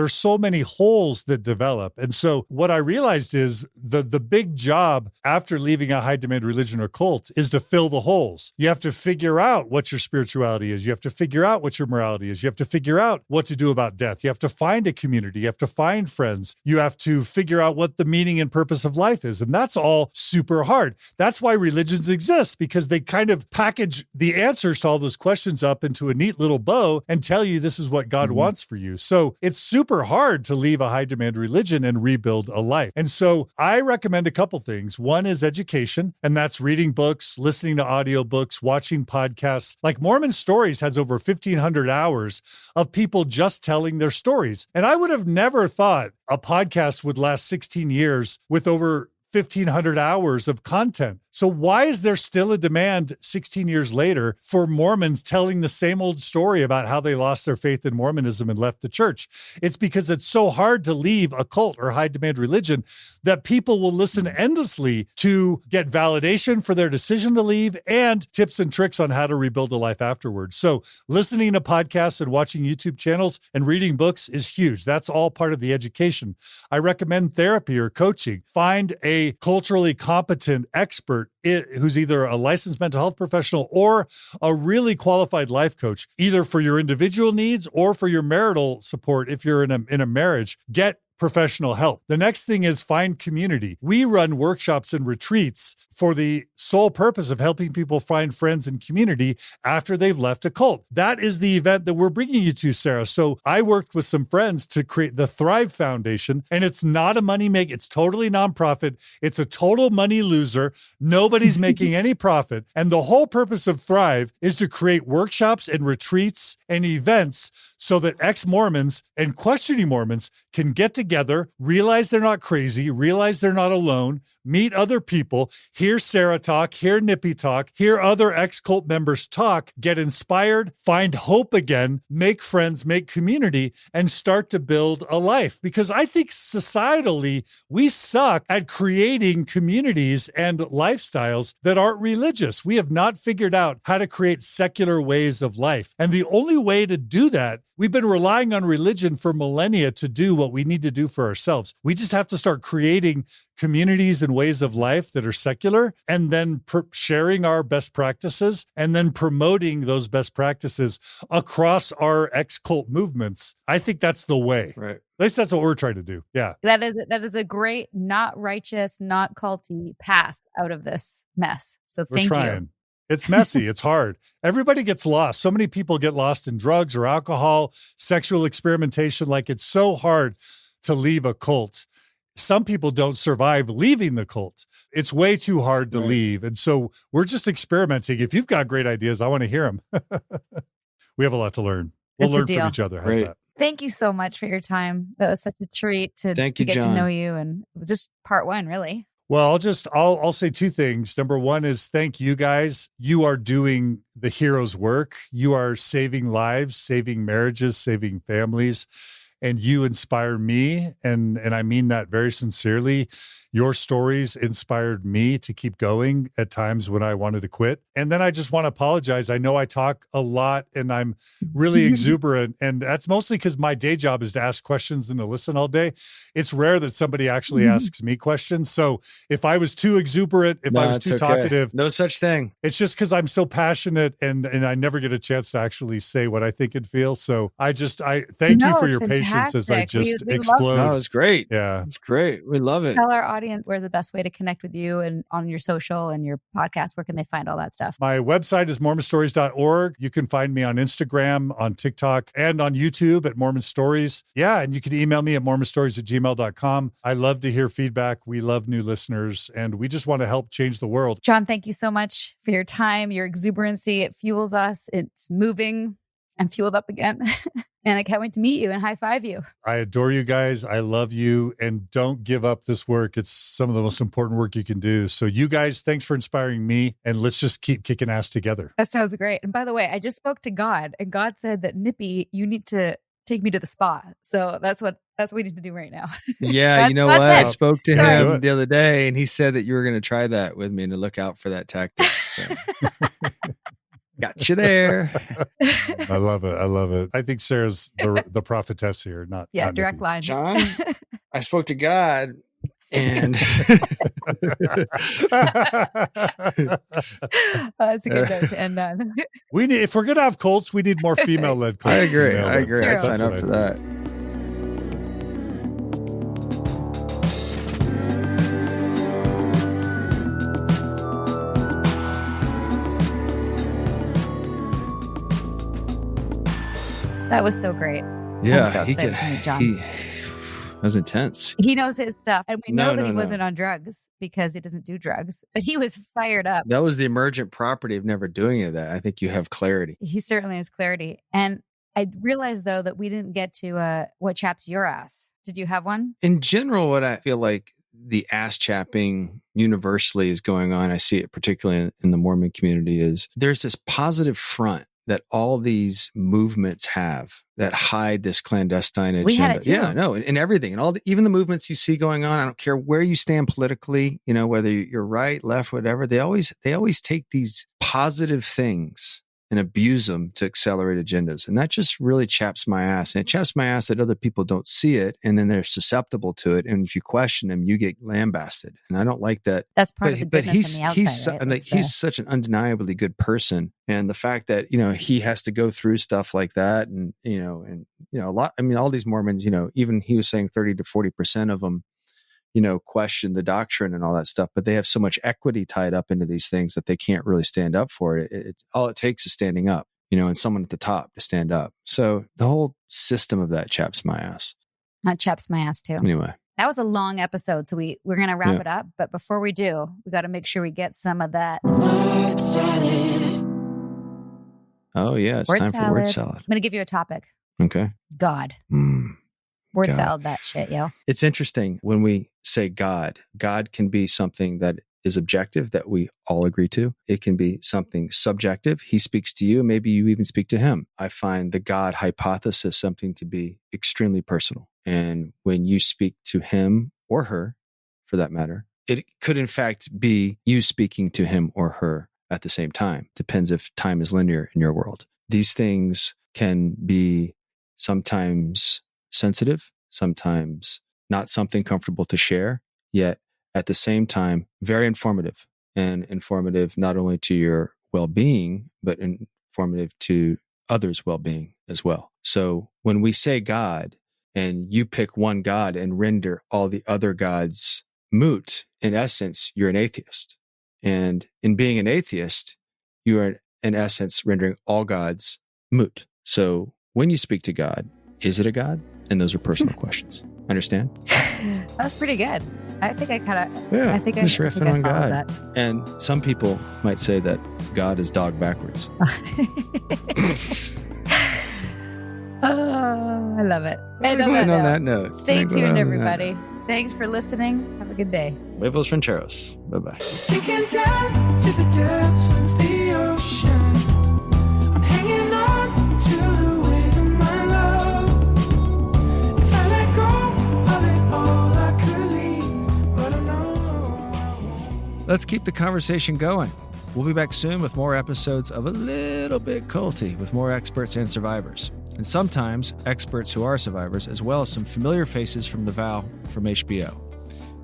so many holes that develop. And so what I realized is the big job after leaving a high demand religion or cult is to fill the holes. You have to figure out what your spirituality is. You have to figure out what your morality is. You have to figure out what to do about death. You have to find a community. You have to find friends. You have to figure out what the meaning and purpose of life is. And that's all super hard. That's why religions exist, because they kind of package the answers to all those questions up into a neat little bow and tell you this is what God wants for you. So it's super hard to leave a high demand religion and rebuild a life. And so I recommend a couple things. One is education, and that's reading books, listening to audiobooks, watching podcasts. Like Mormon Stories has over 1,500 hours of people just telling their stories. And I would have never thought a podcast would last 16 years with over 1,500 hours of content. So why is there still a demand 16 years later for Mormons telling the same old story about how they lost their faith in Mormonism and left the church? It's because it's so hard to leave a cult or high demand religion that people will listen endlessly to get validation for their decision to leave and tips and tricks on how to rebuild a life afterwards. So listening to podcasts and watching YouTube channels and reading books is huge. That's all part of the education. I recommend therapy or coaching. Find a culturally competent expert who's either a licensed mental health professional or a really qualified life coach, either for your individual needs or for your marital support. If you're in a marriage, get professional help. The next thing is find community. We run workshops and retreats for the sole purpose of helping people find friends and community after they've left a cult. That is the event that we're bringing you to, Sarah. So I worked with some friends to create the Thrive Foundation, and it's not a money make. It's totally nonprofit. It's a total money loser. Nobody's making any profit. And the whole purpose of Thrive is to create workshops and retreats and events so that ex-Mormons and questioning Mormons can get together, realize they're not crazy, realize they're not alone, meet other people, hear Sarah talk, hear Nippy talk, hear other ex-cult members talk, get inspired, find hope again, make friends, make community, and start to build a life. Because I think societally, we suck at creating communities and lifestyles that aren't religious. We have not figured out how to create secular ways of life. And the only way to do that, we've been relying on religion for millennia to do what we need to do for ourselves. We just have to start creating communities and ways of life that are secular, and then sharing our best practices, and then promoting those best practices across our ex-cult movements. I think that's the way. Right. At least that's what we're trying to do. Yeah. That is a great, not righteous, not culty path out of this mess. So We're thank trying. you. It's messy. It's hard. Everybody gets lost. So many people get lost in drugs or alcohol, sexual experimentation. Like, it's so hard to leave a cult. Some people don't survive leaving the cult. It's way too hard to leave. And so we're just experimenting. If you've got great ideas, I want to hear them. We have a lot to learn. We'll learn from each other. How's that? Thank you so much for your time. That was such a treat to Thank to you, get to John. know you, and just part one, really. Well, I'll say two things. Number one is thank you guys. You are doing the hero's work. You are saving lives, saving marriages, saving families, and you inspire me. And I mean that very sincerely. Your stories inspired me to keep going at times when I wanted to quit. And then I just want to apologize. I know I talk a lot and I'm really exuberant. And that's mostly because my day job is to ask questions and to listen all day. It's rare that somebody actually asks me questions. So if I was too exuberant, if I was too talkative, no such thing. it's just because I'm so passionate and I never get a chance to actually say what I think and feel. So I thank you for your patience as I just explode. No, it's great. Yeah. It's great. We love it. Tell our audience where's the best way to connect with you and on your social and your podcast. Where can they find all that stuff? My website is mormonstories.org. You can find me on Instagram, on TikTok, and on YouTube at Mormon Stories. Yeah, and you can email me at mormonstories@gmail.com. I love to hear feedback. We love new listeners, and we just want to help change the world. John, thank you so much for your time, your exuberancy. It fuels us. It's moving. I'm fueled up again. And I can't wait to meet you and high five you. I adore you guys. I love you. And don't give up this work. It's some of the most important work you can do. So you guys, thanks for inspiring me. And let's just keep kicking ass together. That sounds great. And by the way, I just spoke to God and God said that Nippy, you need to take me to the spa. So that's what we need to do right now. Yeah, you know what? I spoke to him the other day and he said that you were going to try that with me and to look out for that tactic. So got you there. I love it. I love it. I think Sarah's the prophetess here, not direct Nippy. line. John, I spoke to God and that's a good note to end on. If we're going to have cults, we need more female-led cults. I agree. True. I sign up for that. That was so great. Yeah, I'm so excited to meet John. That was intense. He knows his stuff. And we know that he No. wasn't on drugs because he doesn't do drugs. But he was fired up. That was the emergent property of never doing any of that. I think you have clarity. He certainly has clarity. And I realized, though, that we didn't get to what chaps your ass. Did you have one? In general, what I feel like the ass chapping universally is going on, I see it particularly in the Mormon community, is there's this positive front that all these movements have that hide this clandestine agenda. We had it too. Yeah, no, and everything. And even the movements you see going on, I don't care where you stand politically, whether you're right, left, whatever, they always take these positive things and abuse them to accelerate agendas. And that just really chaps my ass. And it chaps my ass that other people don't see it and then they're susceptible to it. And if you question them, you get lambasted. And I don't like that. That's part of the goodness on the outside, right? He's such an undeniably good person. And the fact that, he has to go through stuff like that and, a lot, all these Mormons, even he was saying 30 to 40% of them, question the doctrine and all that stuff, but they have so much equity tied up into these things that they can't really stand up for it. It's all it takes is standing up, and someone at the top to stand up. So the whole system of that chaps my ass. That chaps my ass too. Anyway. That was a long episode, so we're going to wrap it up. But before we do, we got to make sure we get some of that. Word salad. Oh, yeah. It's time for word salad. I'm going to give you a topic. Okay. God. Word God. salad, that shit, yo. It's interesting when we say God. God can be something that is objective that we all agree to. It can be something subjective. He speaks to you. Maybe you even speak to him. I find the God hypothesis something to be extremely personal. And when you speak to him or her, for that matter, it could in fact be you speaking to him or her at the same time. Depends if time is linear in your world. These things can be sometimes sensitive, sometimes not something comfortable to share, yet at the same time, very informative, and informative not only to your well-being, but informative to others' well-being as well. So when we say God and you pick one God and render all the other gods moot, in essence, you're an atheist. And in being an atheist, you are in essence rendering all gods moot. So when you speak to God, is it a God? And those are personal questions. Understand? That was pretty good. I think I kind of, yeah, I think just riffing on God. That. And some people might say that God is dog backwards. Oh, I love it. And on that note. Stay tuned, everybody. Thanks for listening. Have a good day. Huevos rancheros. Bye-bye. Sinking down to the depths of the ocean. I'm hanging on to the weight of my love. If I let go of it all, I could leave, but I know. Let's keep the conversation going. We'll be back soon with more episodes of A Little Bit Culty with more experts and survivors. And sometimes experts who are survivors, as well as some familiar faces from The Vow from HBO.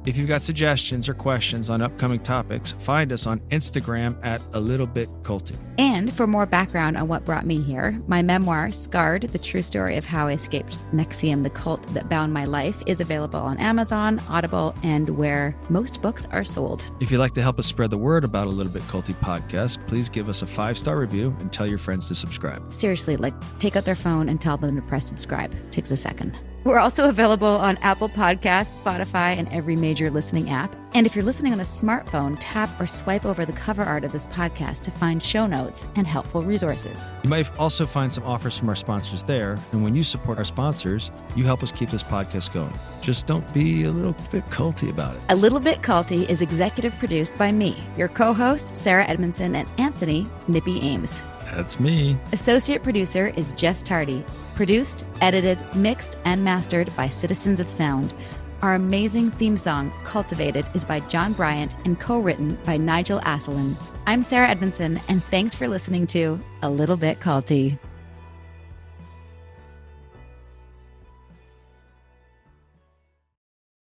If you've got suggestions or questions on upcoming topics, find us on Instagram at A Little Bit Culty. And for more background on what brought me here, my memoir, Scarred, the true story of how I escaped NXIVM, the cult that bound my life, is available on Amazon, Audible, and where most books are sold. If you'd like to help us spread the word about A Little Bit Culty podcast, please give us a 5-star review and tell your friends to subscribe. Seriously, take out their phone and tell them to press subscribe. Takes a second. We're also available on Apple Podcasts, Spotify, and every major listening app. And if you're listening on a smartphone, tap or swipe over the cover art of this podcast to find show notes and helpful resources. You might also find some offers from our sponsors there. And when you support our sponsors, you help us keep this podcast going. Just don't be a little bit culty about it. A Little Bit Culty is executive produced by me, your co-host, Sarah Edmondson, and Anthony Nippy Ames. That's me. Associate producer is Jess Tardy. Produced, edited, mixed, and mastered by Citizens of Sound. Our amazing theme song, Cultivated, is by John Bryant and co-written by Nigel Asselin. I'm Sarah Edmondson, and thanks for listening to A Little Bit Culty.